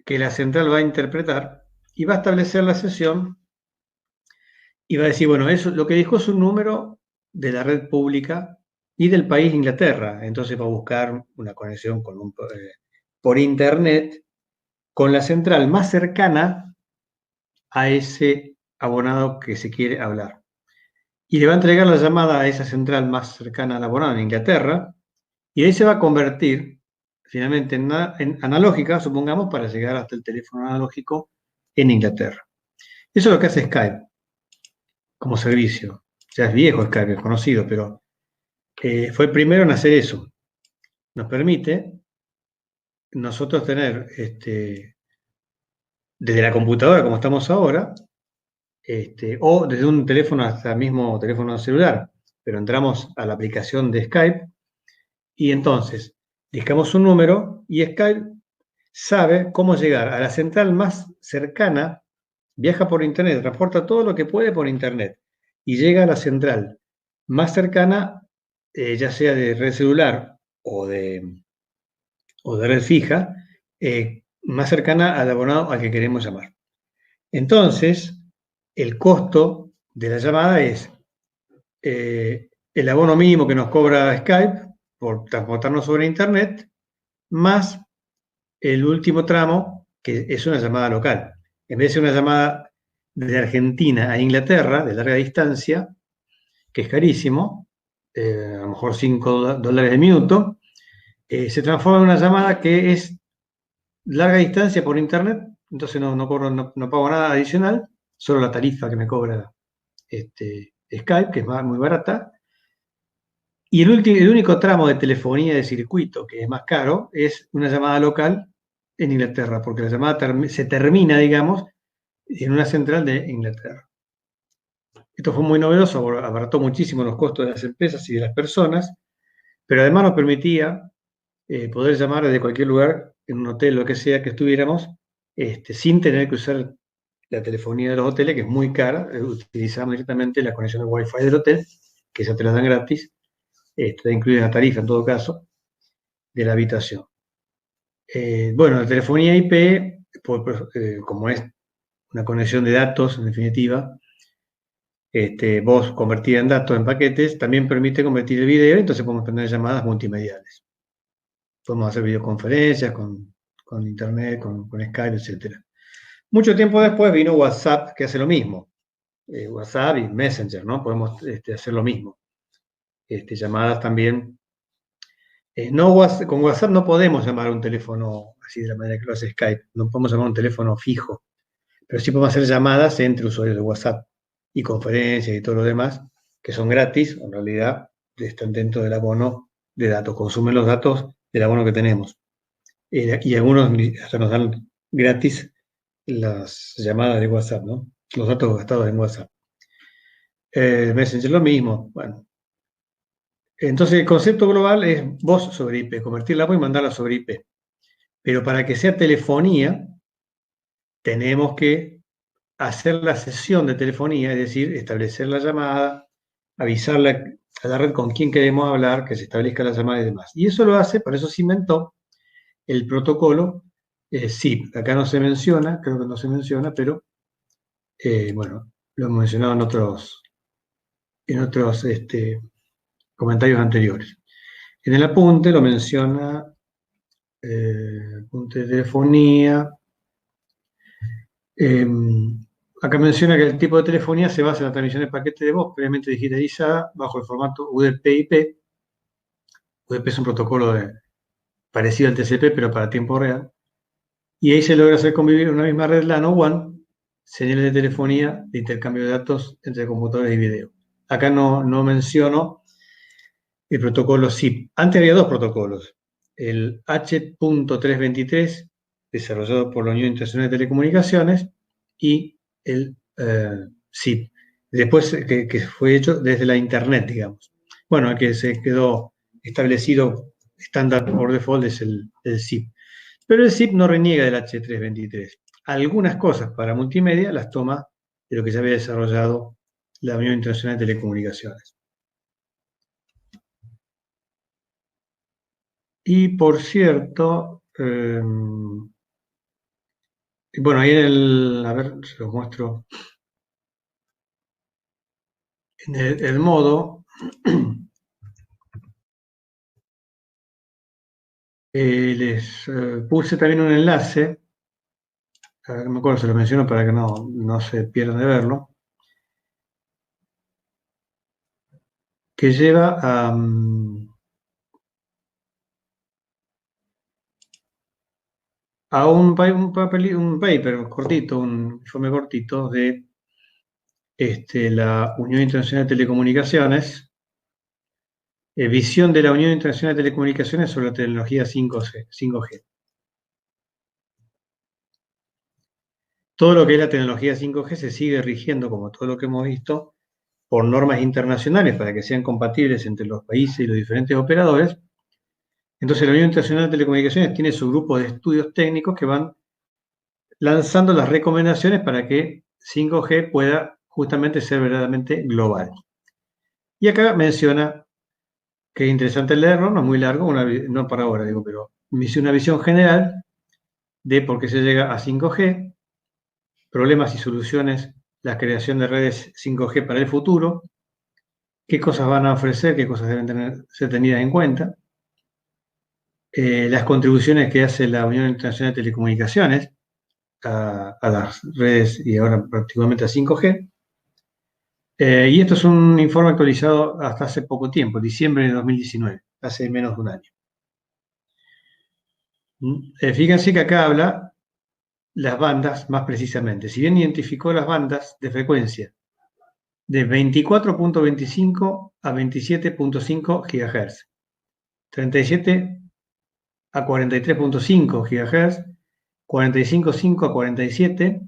que la central va a interpretar y va a establecer la sesión y va a decir, bueno, eso lo que dijo es un número de la red pública y del país Inglaterra. Entonces va a buscar una conexión con por internet con la central más cercana a ese abonado que se quiere hablar. Y le va a entregar la llamada a esa central más cercana al abonado en Inglaterra, y ahí se va a convertir finalmente en analógica, supongamos, para llegar hasta el teléfono analógico en Inglaterra. Eso es lo que hace Skype como servicio. Ya es viejo Skype, es conocido, pero fue el primero en hacer eso. Nos permite nosotros tener, desde la computadora como estamos ahora, o desde un teléfono hasta el mismo teléfono celular, pero entramos a la aplicación de Skype y entonces discamos un número y Skype sabe cómo llegar a la central más cercana, viaja por internet, transporta todo lo que puede por internet y llega a la central más cercana, ya sea de red celular o de red fija, más cercana al abonado al que queremos llamar. Entonces, el costo de la llamada es el abono mínimo que nos cobra Skype por transportarnos sobre internet, más el último tramo, que es una llamada local. En vez de ser una llamada de Argentina a Inglaterra, de larga distancia, que es carísimo, a lo mejor $5 el minuto, se transforma en una llamada que es larga distancia por internet, entonces no pago nada adicional, solo la tarifa que me cobra Skype, que es muy barata. Y el único tramo de telefonía de circuito, que es más caro, es una llamada local en Inglaterra, porque la llamada se termina, digamos, en una central de Inglaterra. Esto fue muy novedoso, abarató muchísimo los costos de las empresas y de las personas, pero además nos permitía poder llamar desde cualquier lugar, en un hotel, lo que sea que estuviéramos, sin tener que usar la telefonía de los hoteles, que es muy cara. Utilizamos directamente la conexión de Wi-Fi del hotel, que esa te la dan gratis, está incluida en la tarifa en todo caso, de la habitación. Bueno, la telefonía IP, como es una conexión de datos, en definitiva, vos convertida en datos, en paquetes, también permite convertir el video, entonces podemos tener llamadas multimediales. Podemos hacer videoconferencias con internet, con Skype, etc. Mucho tiempo después vino WhatsApp, que hace lo mismo. WhatsApp y Messenger, ¿no? Podemos hacer lo mismo. Llamadas también. Con WhatsApp no podemos llamar a un teléfono así de la manera que lo hace Skype. No podemos llamar a un teléfono fijo. Pero sí podemos hacer llamadas entre usuarios de WhatsApp y conferencias y todo lo demás, que son gratis, en realidad están dentro del abono de datos, consumen los datos del abono que tenemos. Y algunos hasta nos dan gratis las llamadas de WhatsApp, ¿no? Los datos gastados en WhatsApp. Messenger lo mismo. Bueno. Entonces el concepto global es voz sobre IP, convertir la voz y mandarla sobre IP. Pero para que sea telefonía, tenemos que hacer la sesión de telefonía, es decir, establecer la llamada, avisarle a la red con quién queremos hablar, que se establezca la llamada y demás. Y eso lo hace, por eso se inventó el protocolo SIP. Acá no se menciona, creo que no se menciona, pero Bueno, lo hemos mencionado en otros comentarios anteriores. En el apunte lo menciona, apunte de telefonía. Acá menciona que el tipo de telefonía se basa en la transmisión de paquetes de voz previamente digitalizada bajo el formato UDP-IP. UDP es un protocolo parecido al TCP, pero para tiempo real. Y ahí se logra hacer convivir en una misma red LAN o WAN señales de telefonía de intercambio de datos entre computadores y video. Acá no menciono el protocolo SIP. Antes había dos protocolos. El H.323, desarrollado por la Unión Internacional de Telecomunicaciones, y el SIP. Después que fue hecho desde la Internet, digamos. Bueno, el que se quedó establecido estándar por default es el SIP. Pero el SIP no reniega del H.323. Algunas cosas para multimedia las toma de lo que ya había desarrollado la Unión Internacional de Telecomunicaciones. Y por cierto, bueno, ahí a ver, se los muestro. En el modo, les puse también un enlace, a ver, no me acuerdo, se lo menciono para que no se pierdan de verlo, que lleva a un paper cortito, un informe cortito de la Unión Internacional de Telecomunicaciones, visión de la Unión Internacional de Telecomunicaciones sobre la tecnología 5G. Todo lo que es la tecnología 5G se sigue rigiendo, como todo lo que hemos visto, por normas internacionales para que sean compatibles entre los países y los diferentes operadores. Entonces la Unión Internacional de Telecomunicaciones tiene su grupo de estudios técnicos que van lanzando las recomendaciones para que 5G pueda justamente ser verdaderamente global. Y acá menciona, que es interesante leerlo, no es muy largo, no para ahora, digo, pero una visión general de por qué se llega a 5G, problemas y soluciones, la creación de redes 5G para el futuro, qué cosas van a ofrecer, qué cosas deben ser tenidas en cuenta, las contribuciones que hace la Unión Internacional de Telecomunicaciones a las redes y ahora prácticamente a 5G. Y esto es un informe actualizado hasta hace poco tiempo, diciembre de 2019, hace menos de un año. Fíjense que acá habla las bandas más precisamente. Si bien identificó las bandas de frecuencia de 24.25 a 27.5 GHz, 37 a 43.5 GHz, 45.5 a 47,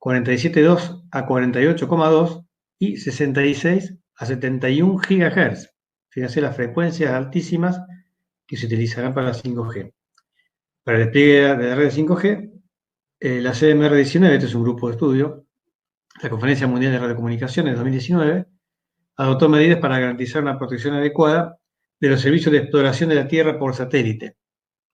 47.2 a 48.2 y 66 a 71 GHz. Fíjense las frecuencias altísimas que se utilizarán para 5G. Para el despliegue de la red 5G, la CMR19, este es un grupo de estudio, la Conferencia Mundial de Radiocomunicaciones de 2019, adoptó medidas para garantizar una protección adecuada de los servicios de exploración de la Tierra por satélite,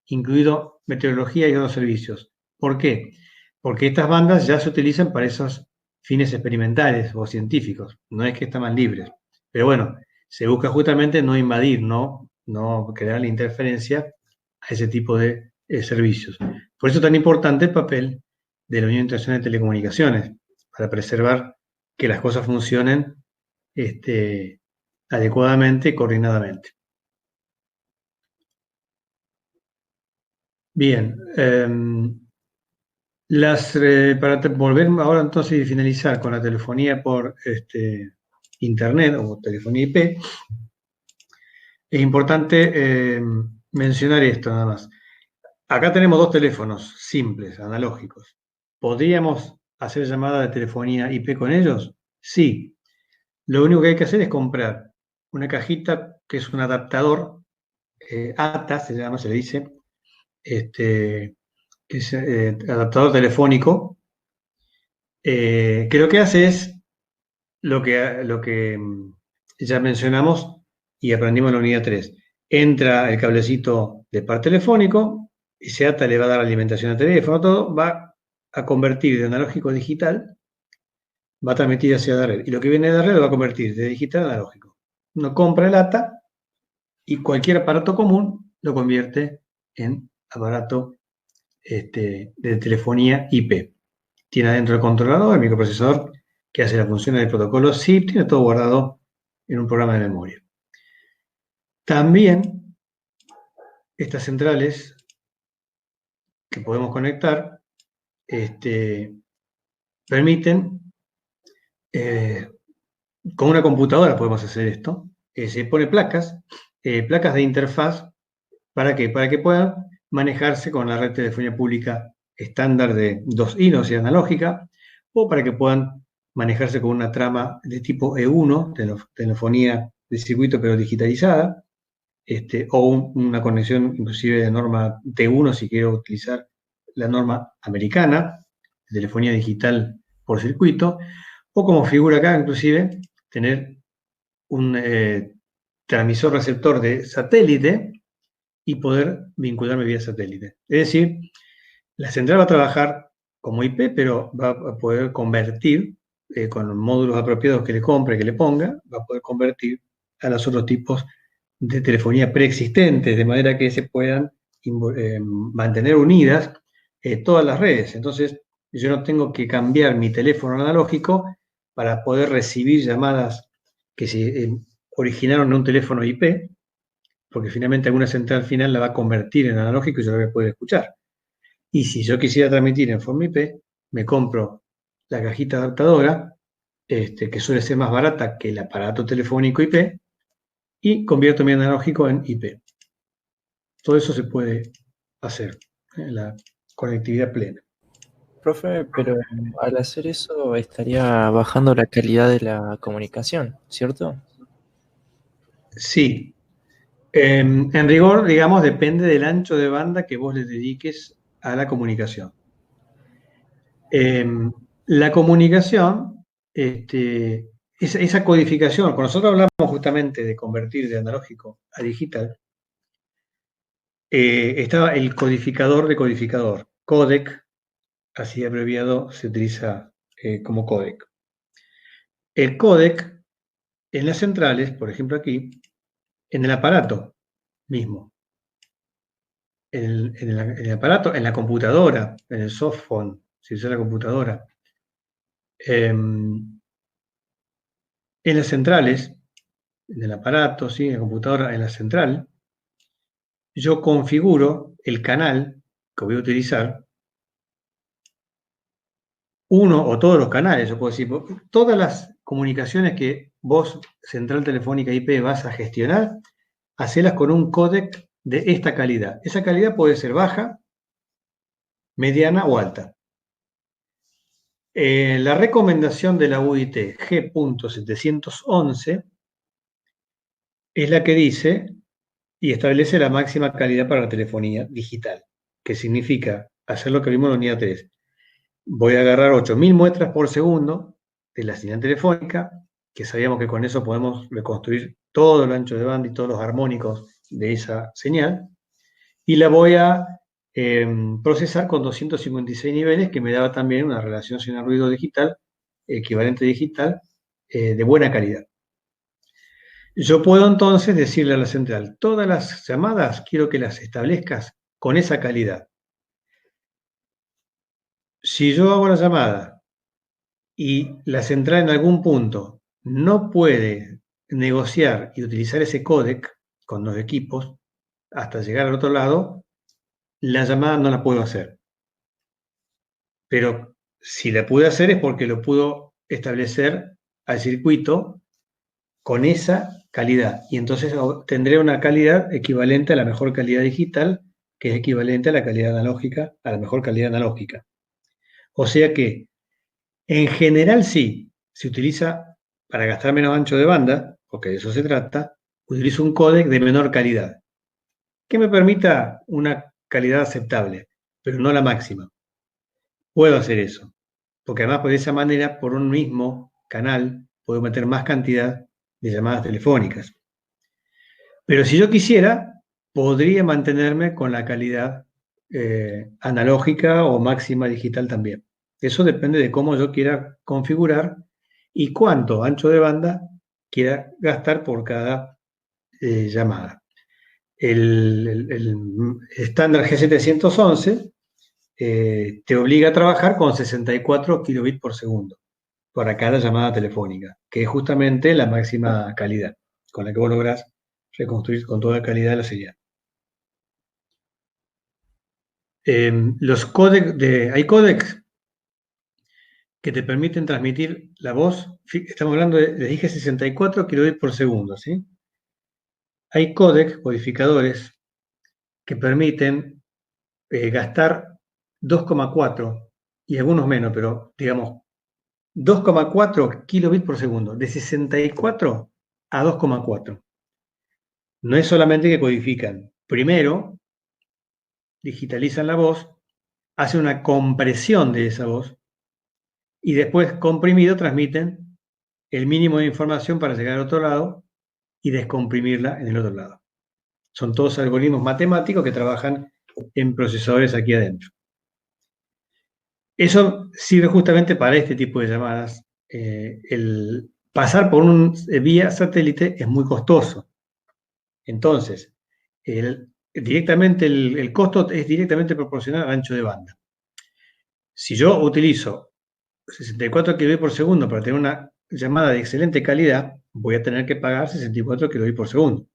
incluido meteorología y otros servicios. ¿Por qué? Porque estas bandas ya se utilizan para esos fines experimentales o científicos, no es que están libres. Pero bueno, se busca justamente no invadir, no crear la interferencia a ese tipo de servicios. Por eso es tan importante el papel de la Unión Internacional de Telecomunicaciones, para preservar que las cosas funcionen adecuadamente y coordinadamente. Bien, para volver ahora entonces y finalizar con la telefonía por Internet o telefonía IP, es importante mencionar esto nada más. Acá tenemos dos teléfonos simples, analógicos. ¿Podríamos hacer llamada de telefonía IP con ellos? Sí. Lo único que hay que hacer es comprar una cajita que es un adaptador, ATA se llama, se le dice, que es adaptador telefónico, que lo que hace es lo que ya mencionamos y aprendimos en la unidad 3. Entra el cablecito de par telefónico, y ese ATA le va a dar alimentación al teléfono, todo va a convertir de analógico a digital va a transmitir hacia la red. Y lo que viene de la red lo va a convertir de digital a analógico. Uno compra el ATA y cualquier aparato común lo convierte en aparato de telefonía IP. Tiene adentro el controlador, el microprocesador que hace las funciones del protocolo SIP, tiene todo guardado en un programa de memoria. También estas centrales que podemos conectar permiten, con una computadora podemos hacer esto, se pone placas de interfaz, ¿para qué? Para que puedan manejarse con la red de telefonía pública estándar de 2 hilos y analógica, o para que puedan manejarse con una trama de tipo E1, telefonía de circuito pero digitalizada, o una conexión inclusive de norma T1 si quiero utilizar la norma americana, de telefonía digital por circuito, o como figura acá inclusive, tener un transmisor receptor de satélite y poder vincularme vía satélite. Es decir, la central va a trabajar como IP, pero va a poder convertir, con los módulos apropiados que le compre, que le ponga, va a poder convertir a los otros tipos de telefonía preexistentes, de manera que se puedan mantener unidas todas las redes. Entonces, yo no tengo que cambiar mi teléfono analógico para poder recibir llamadas que se originaron en un teléfono IP, porque finalmente alguna central final la va a convertir en analógico y yo la voy a poder escuchar. Y si yo quisiera transmitir en forma IP, me compro la cajita adaptadora, que suele ser más barata que el aparato telefónico IP, y convierto mi analógico en IP. Todo eso se puede hacer en la conectividad plena. Profe, pero al hacer eso estaría bajando la calidad de la comunicación, ¿cierto? Sí. En rigor, digamos, depende del ancho de banda que vos le dediques a la comunicación. La comunicación, esa codificación, cuando nosotros hablamos justamente de convertir de analógico a digital, estaba el codificador de codificador, codec, así abreviado se utiliza como codec. El codec en las centrales, por ejemplo aquí, en el aparato mismo, en el aparato, en la computadora, en el softphone, si usa la computadora, en las centrales, en el aparato, ¿sí? En la computadora, en la central, yo configuro el canal que voy a utilizar, uno o todos los canales, yo puedo decir, todas las comunicaciones que vos, Central Telefónica IP, vas a gestionar, hacelas con un códec de esta calidad. Esa calidad puede ser baja, mediana o alta. La recomendación de la UIT G.711 es la que dice y establece la máxima calidad para la telefonía digital, que significa hacer lo que vimos en la unidad 3. Voy a agarrar 8.000 muestras por segundo de la señal telefónica, que sabíamos que con eso podemos reconstruir todo el ancho de banda y todos los armónicos de esa señal, y la voy a procesar con 256 niveles, que me daba también una relación señal-ruido digital, equivalente digital, de buena calidad. Yo puedo entonces decirle a la central, todas las llamadas quiero que las establezcas con esa calidad. Si yo hago la llamada y la central en algún punto no puede negociar y utilizar ese códec con los equipos hasta llegar al otro lado, la llamada no la puedo hacer. Pero si la pude hacer es porque lo pudo establecer al circuito con esa calidad. Y entonces tendré una calidad equivalente a la mejor calidad digital, que es equivalente a la calidad analógica, a la mejor calidad analógica. O sea que, en general sí, se utiliza para gastar menos ancho de banda, porque de eso se trata, utilizo un códec de menor calidad, que me permita una calidad aceptable, pero no la máxima. Puedo hacer eso, porque además de esa manera, por un mismo canal, puedo meter más cantidad de llamadas telefónicas. Pero si yo quisiera, podría mantenerme con la calidad analógica o máxima digital también. Eso depende de cómo yo quiera configurar y cuánto ancho de banda quiera gastar por cada llamada. El estándar G711 te obliga a trabajar con 64 kilobits por segundo para cada llamada telefónica, que es justamente la máxima calidad con la que vos lográs reconstruir con toda calidad la señal. Hay códecs que te permiten transmitir la voz. Estamos hablando les dije 64 kilobits por segundo, ¿sí? Hay códecs, codificadores, que permiten gastar 2,4 y algunos menos, pero digamos 2,4 kilobits por segundo, de 64 a 2,4. No es solamente que codifican, primero digitalizan la voz, hacen una compresión de esa voz y después comprimido transmiten el mínimo de información para llegar al otro lado y descomprimirla en el otro lado. Son todos algoritmos matemáticos que trabajan en procesadores aquí adentro. Eso sirve justamente para este tipo de llamadas. El pasar por vía satélite es muy costoso. Entonces, el costo es directamente proporcional al ancho de banda. Si yo utilizo 64 kilobits por segundo para tener una llamada de excelente calidad, voy a tener que pagar 64 kilobits por segundo.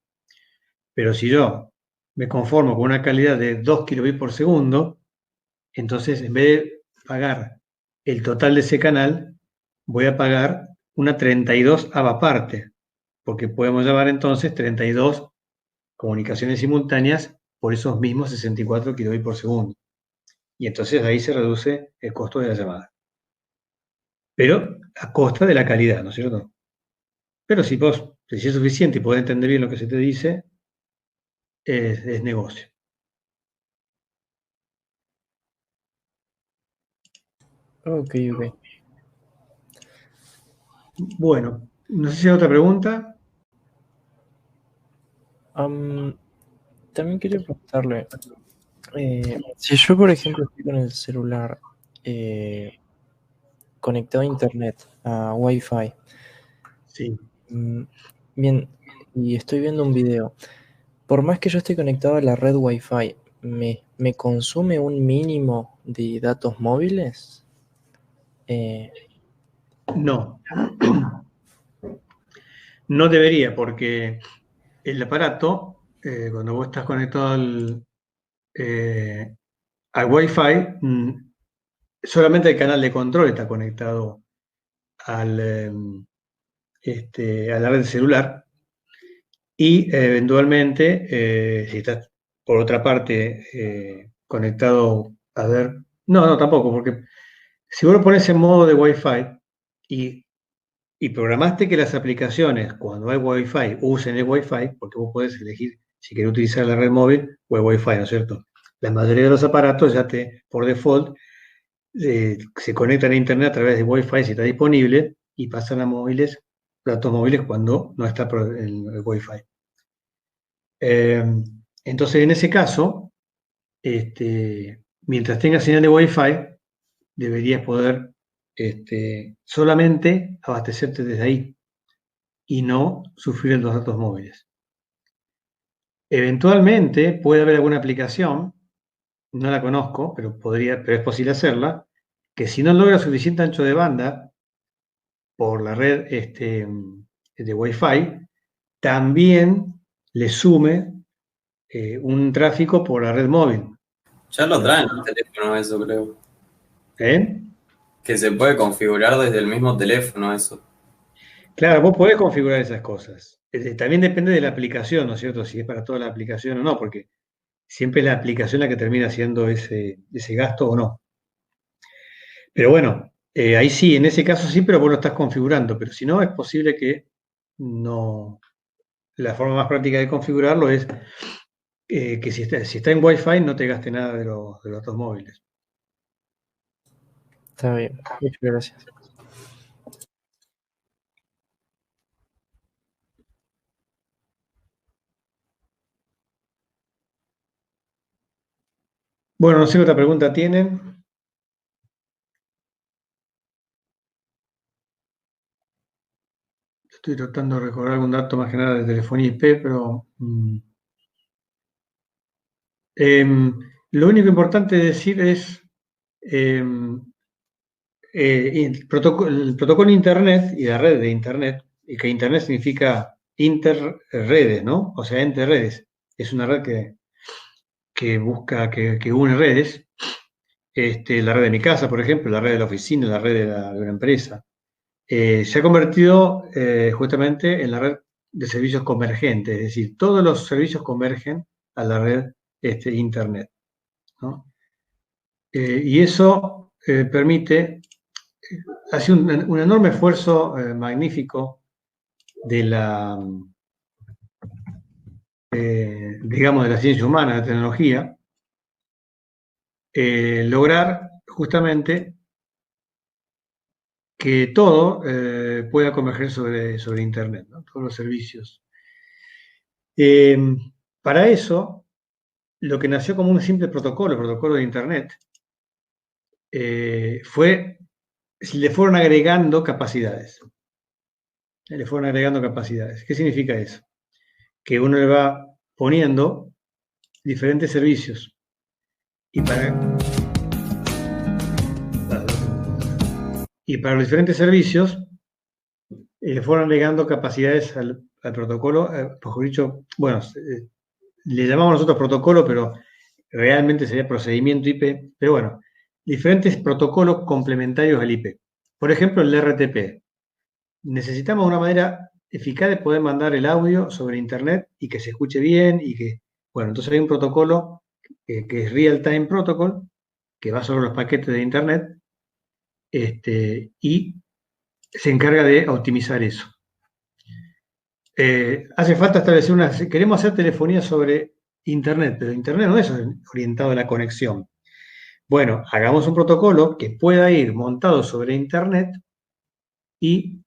Pero si yo me conformo con una calidad de 2 kilobits por segundo, entonces en vez de pagar el total de ese canal, voy a pagar una 32 parte, porque podemos llamar entonces 32 comunicaciones simultáneas por esos mismos 64 kilobits por segundo. Y entonces ahí se reduce el costo de la llamada. Pero a costa de la calidad, ¿no es cierto? Pero si es suficiente y podés entender bien lo que se te dice, es negocio. Ok, ok. Bueno, no sé si hay otra pregunta. También quería preguntarle, si yo, por ejemplo, estoy con el celular conectado a internet, a Wi-Fi, Sí. bien, y estoy viendo un video, por más que yo esté conectado a la red Wi-Fi, ¿me consume un mínimo de datos móviles? No. No debería, porque el aparato, cuando vos estás conectado al Wi-Fi, solamente el canal de control está conectado al, a la red celular y eventualmente, si estás por otra parte conectado a ver, no, tampoco, porque si vos lo pones en modo de Wi-Fi y programaste que las aplicaciones cuando hay Wi-Fi usen el Wi-Fi, porque vos podés elegir si querés utilizar la red móvil o el Wi-Fi, ¿no es cierto? La mayoría de los aparatos ya por default, se conectan a Internet a través de Wi-Fi si está disponible y pasan a datos móviles cuando no está el Wi-Fi. Entonces, en ese caso, mientras tengas señal de Wi-Fi, deberías poder solamente abastecerte desde ahí y no sufrir los datos móviles. Eventualmente puede haber alguna aplicación, no la conozco, pero es posible hacerla, que si no logra suficiente ancho de banda por la red de Wi-Fi, también le sume un tráfico por la red móvil. Ya lo traen el teléfono eso, creo. ¿Eh? Que se puede configurar desde el mismo teléfono eso. Claro, vos podés configurar esas cosas. También depende de la aplicación, ¿no es cierto? Si es para toda la aplicación o no, porque siempre es la aplicación la que termina haciendo ese gasto o no. Pero bueno, ahí sí, en ese caso sí, pero vos lo estás configurando. Pero si no, es posible que no. La forma más práctica de configurarlo es que si está en Wi-Fi no te gaste nada de los datos móviles. Está bien, muchas gracias. Bueno, no sé qué otra pregunta tienen. Estoy tratando de recordar algún dato más que nada de telefonía IP, pero lo único importante de decir es em, el protocolo de Internet y la red de Internet, y que Internet significa interredes, ¿no? O sea, entre redes. Es una red que busca, que une redes. La red de mi casa, por ejemplo, la red de la oficina, la red de una empresa. Se ha convertido justamente en la red de servicios convergentes, es decir, todos los servicios convergen a la red Internet, ¿no? Y eso permite, hace un enorme esfuerzo magnífico de la, digamos, de la ciencia humana, de la tecnología, lograr justamente que todo pueda converger sobre Internet, ¿no? Todos los servicios. Para eso, lo que nació como un simple protocolo, el protocolo de Internet, le fueron agregando capacidades. Le fueron agregando capacidades. ¿Qué significa eso? Que uno le va poniendo diferentes servicios. Y para los diferentes servicios, le fueron agregando capacidades al protocolo, mejor dicho, bueno, le llamamos nosotros protocolo, pero realmente sería procedimiento IP, pero bueno, diferentes protocolos complementarios al IP. Por ejemplo, el RTP. Necesitamos una manera eficaz de poder mandar el audio sobre Internet y que se escuche bien y que, bueno, entonces hay un protocolo que es Real Time Protocol, que va sobre los paquetes de Internet, y se encarga de optimizar eso. Hace falta establecer queremos hacer telefonía sobre Internet, pero Internet no es orientado a la conexión. Bueno, hagamos un protocolo que pueda ir montado sobre Internet y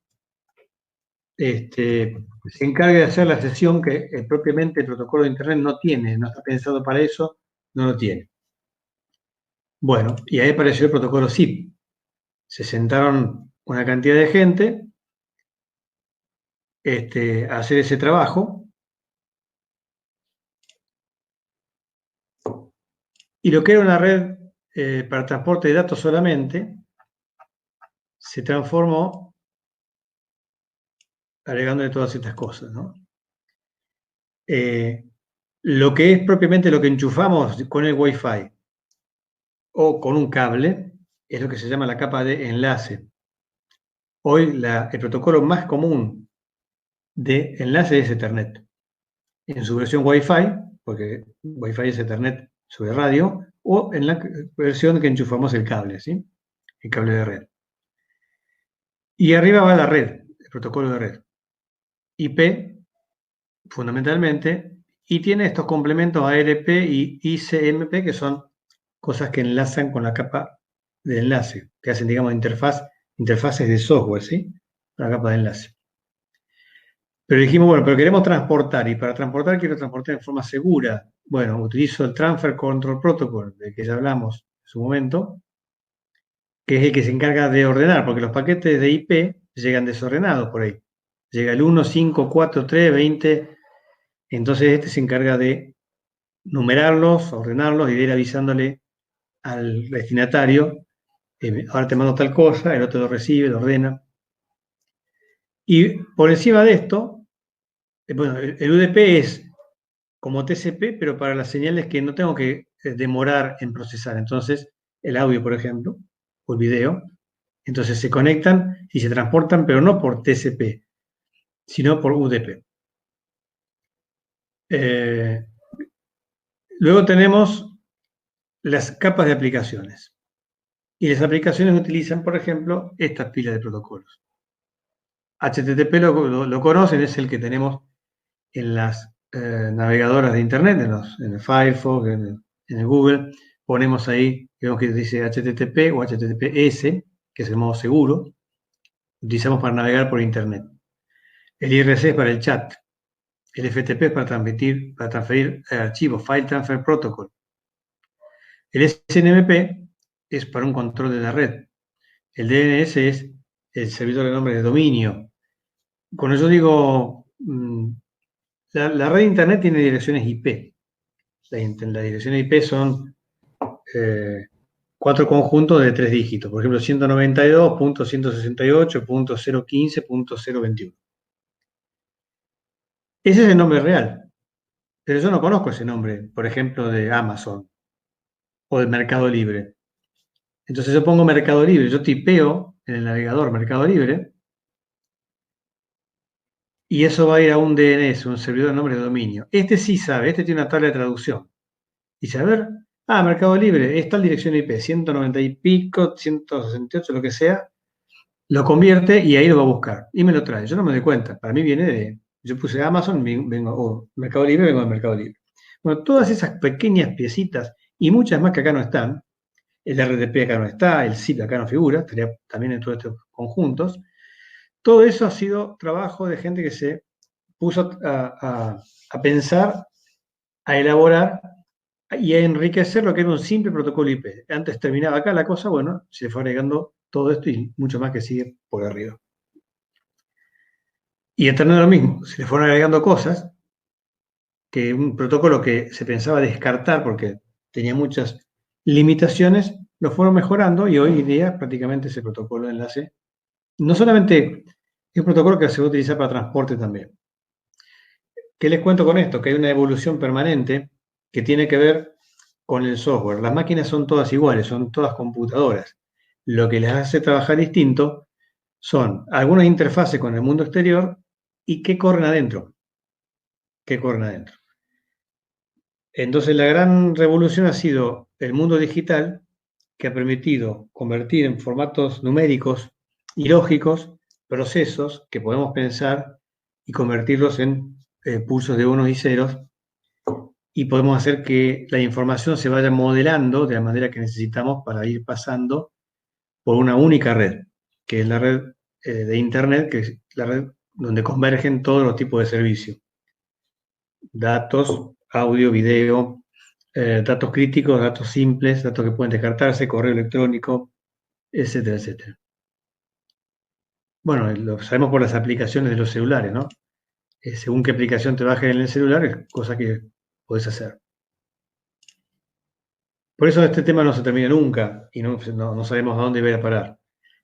se encargue de hacer la sesión que propiamente el protocolo de Internet no tiene, no está pensado para eso, no lo tiene. Bueno, y ahí apareció el protocolo SIP. Se sentaron una cantidad de gente a hacer ese trabajo. Y lo que era una red para transporte de datos solamente, se transformó agregándole todas estas cosas, ¿no? Lo que es propiamente lo que enchufamos con el Wi-Fi o con un cable es lo que se llama la capa de enlace. Hoy el protocolo más común de enlace es Ethernet. En su versión Wi-Fi, porque Wi-Fi es Ethernet sobre radio, o en la versión que enchufamos el cable, ¿sí? El cable de red. Y arriba va la red, el protocolo de red. IP, fundamentalmente, y tiene estos complementos ARP y ICMP, que son cosas que enlazan con la capa de enlace, que hacen, digamos, interfaces de software, ¿sí? La capa de enlace. Pero dijimos, bueno, pero queremos transportar, y para transportar quiero transportar en forma segura. Bueno, utilizo el Transfer Control Protocol, del que ya hablamos en su momento, que es el que se encarga de ordenar, porque los paquetes de IP llegan desordenados por ahí. Llega el 1, 5, 4, 3, 20. Entonces este se encarga de numerarlos, ordenarlos y de ir avisándole al destinatario, ahora te mando tal cosa, el otro lo recibe, lo ordena. Y por encima de esto, bueno, el UDP es como TCP, pero para las señales que no tengo que demorar en procesar. Entonces, el audio, por ejemplo, o el video, entonces se conectan y se transportan, pero no por TCP, sino por UDP. Luego tenemos las capas de aplicaciones. Y las aplicaciones utilizan, por ejemplo, estas pilas de protocolos. HTTP lo conocen, es el que tenemos en las navegadoras de Internet, en el Firefox, en el Google. Ponemos ahí, vemos que dice HTTP o HTTPS, que es el modo seguro. Utilizamos para navegar por Internet. El IRC es para el chat. El FTP es para transferir archivos, File Transfer Protocol. El SNMP es para un control de la red. El DNS es el servidor de nombre de dominio. Cuando yo digo, la red de Internet tiene direcciones IP. Las direcciones IP son 4 conjuntos de 3 dígitos. Por ejemplo, 192.168.015.021. Ese es el nombre real. Pero yo no conozco ese nombre, por ejemplo, de Amazon o de Mercado Libre. Entonces yo pongo Mercado Libre, yo tipeo en el navegador Mercado Libre y eso va a ir a un DNS, un servidor de nombre de dominio. Este sí sabe, este tiene una tabla de traducción. Dice, a ver, Mercado Libre, esta dirección IP, 190 y pico, 168, lo que sea, lo convierte y ahí lo va a buscar y me lo trae. Yo no me doy cuenta, para mí viene de, yo puse Amazon, o Mercado Libre, vengo de Mercado Libre. Bueno, todas esas pequeñas piecitas y muchas más que acá no están, el RDP acá no está, el ZIP acá no figura, estaría también en todos estos conjuntos. Todo eso ha sido trabajo de gente que se puso a pensar, a elaborar y a enriquecer lo que era un simple protocolo IP. Antes terminaba acá la cosa, bueno, se le fue agregando todo esto y mucho más que sigue por arriba. Y Ethernet lo mismo, se le fueron agregando cosas que un protocolo que se pensaba descartar porque tenía muchas limitaciones, lo fueron mejorando y hoy en día prácticamente ese protocolo de enlace no solamente es un protocolo que se va a utilizar para transporte también. ¿Qué les cuento con esto? Que hay una evolución permanente que tiene que ver con el software. Las máquinas son todas iguales, son todas computadoras. Lo que les hace trabajar distinto son algunas interfaces con el mundo exterior y qué corren adentro. ¿Qué corren adentro? Entonces la gran revolución ha sido el mundo digital que ha permitido convertir en formatos numéricos y lógicos procesos que podemos pensar y convertirlos en pulsos de unos y ceros y podemos hacer que la información se vaya modelando de la manera que necesitamos para ir pasando por una única red, que es la red de Internet, que es la red donde convergen todos los tipos de servicios. Datos, audio, video, datos críticos, datos simples, datos que pueden descartarse, correo electrónico, etcétera, etcétera. Bueno, lo sabemos por las aplicaciones de los celulares, ¿no? Según qué aplicación te bajes en el celular, es cosa que podés hacer. Por eso este tema no se termina nunca y no sabemos a dónde va a parar.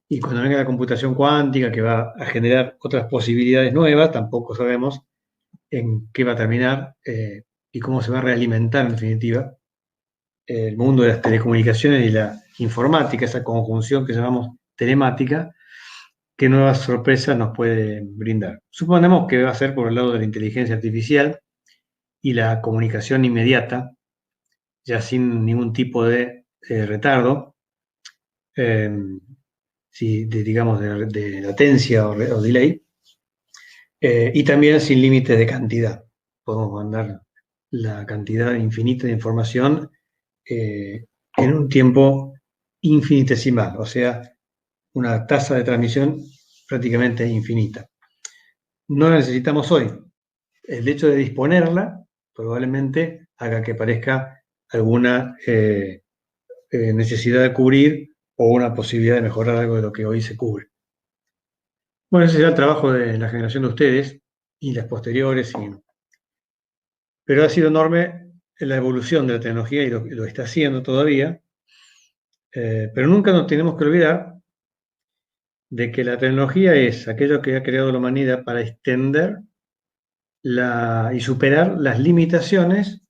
Y cuando venga la computación cuántica, que va a generar otras posibilidades nuevas, tampoco sabemos en qué va a terminar y cómo se va a realimentar, en definitiva, el mundo de las telecomunicaciones y la informática, esa conjunción que llamamos telemática, qué nuevas sorpresas nos puede brindar. Suponemos que va a ser por el lado de la inteligencia artificial y la comunicación inmediata, ya sin ningún tipo de retardo, digamos, de latencia o delay, y también sin límites de cantidad. Podemos mandar la cantidad infinita de información en un tiempo infinitesimal, o sea, una tasa de transmisión prácticamente infinita. No la necesitamos hoy. El hecho de disponerla probablemente haga que parezca alguna necesidad de cubrir o una posibilidad de mejorar algo de lo que hoy se cubre. Bueno, ese será el trabajo de la generación de ustedes y las posteriores, pero ha sido enorme la evolución de la tecnología y lo está haciendo todavía, pero nunca nos tenemos que olvidar de que la tecnología es aquello que ha creado la humanidad para extender y superar las limitaciones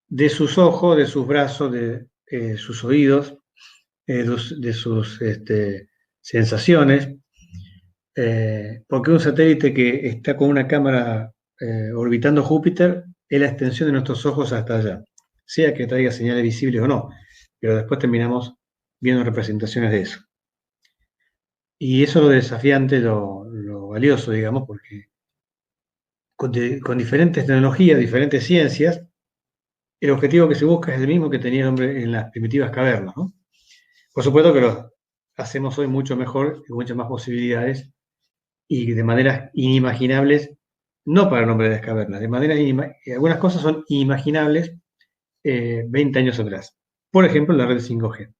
de sus ojos, de sus brazos, de sus oídos, de sus sensaciones, porque un satélite que está con una cámara orbitando Júpiter es la extensión de nuestros ojos hasta allá, sea que traiga señales visibles o no, pero después terminamos viendo representaciones de eso. Y eso es lo desafiante, lo valioso, digamos, porque con diferentes tecnologías, diferentes ciencias, el objetivo que se busca es el mismo que tenía el hombre en las primitivas cavernas, ¿no? Por supuesto que lo hacemos hoy mucho mejor, con muchas más posibilidades y de maneras inimaginables, no para el hombre de las cavernas, de maneras algunas cosas son inimaginables 20 años atrás. Por ejemplo, la red 5G.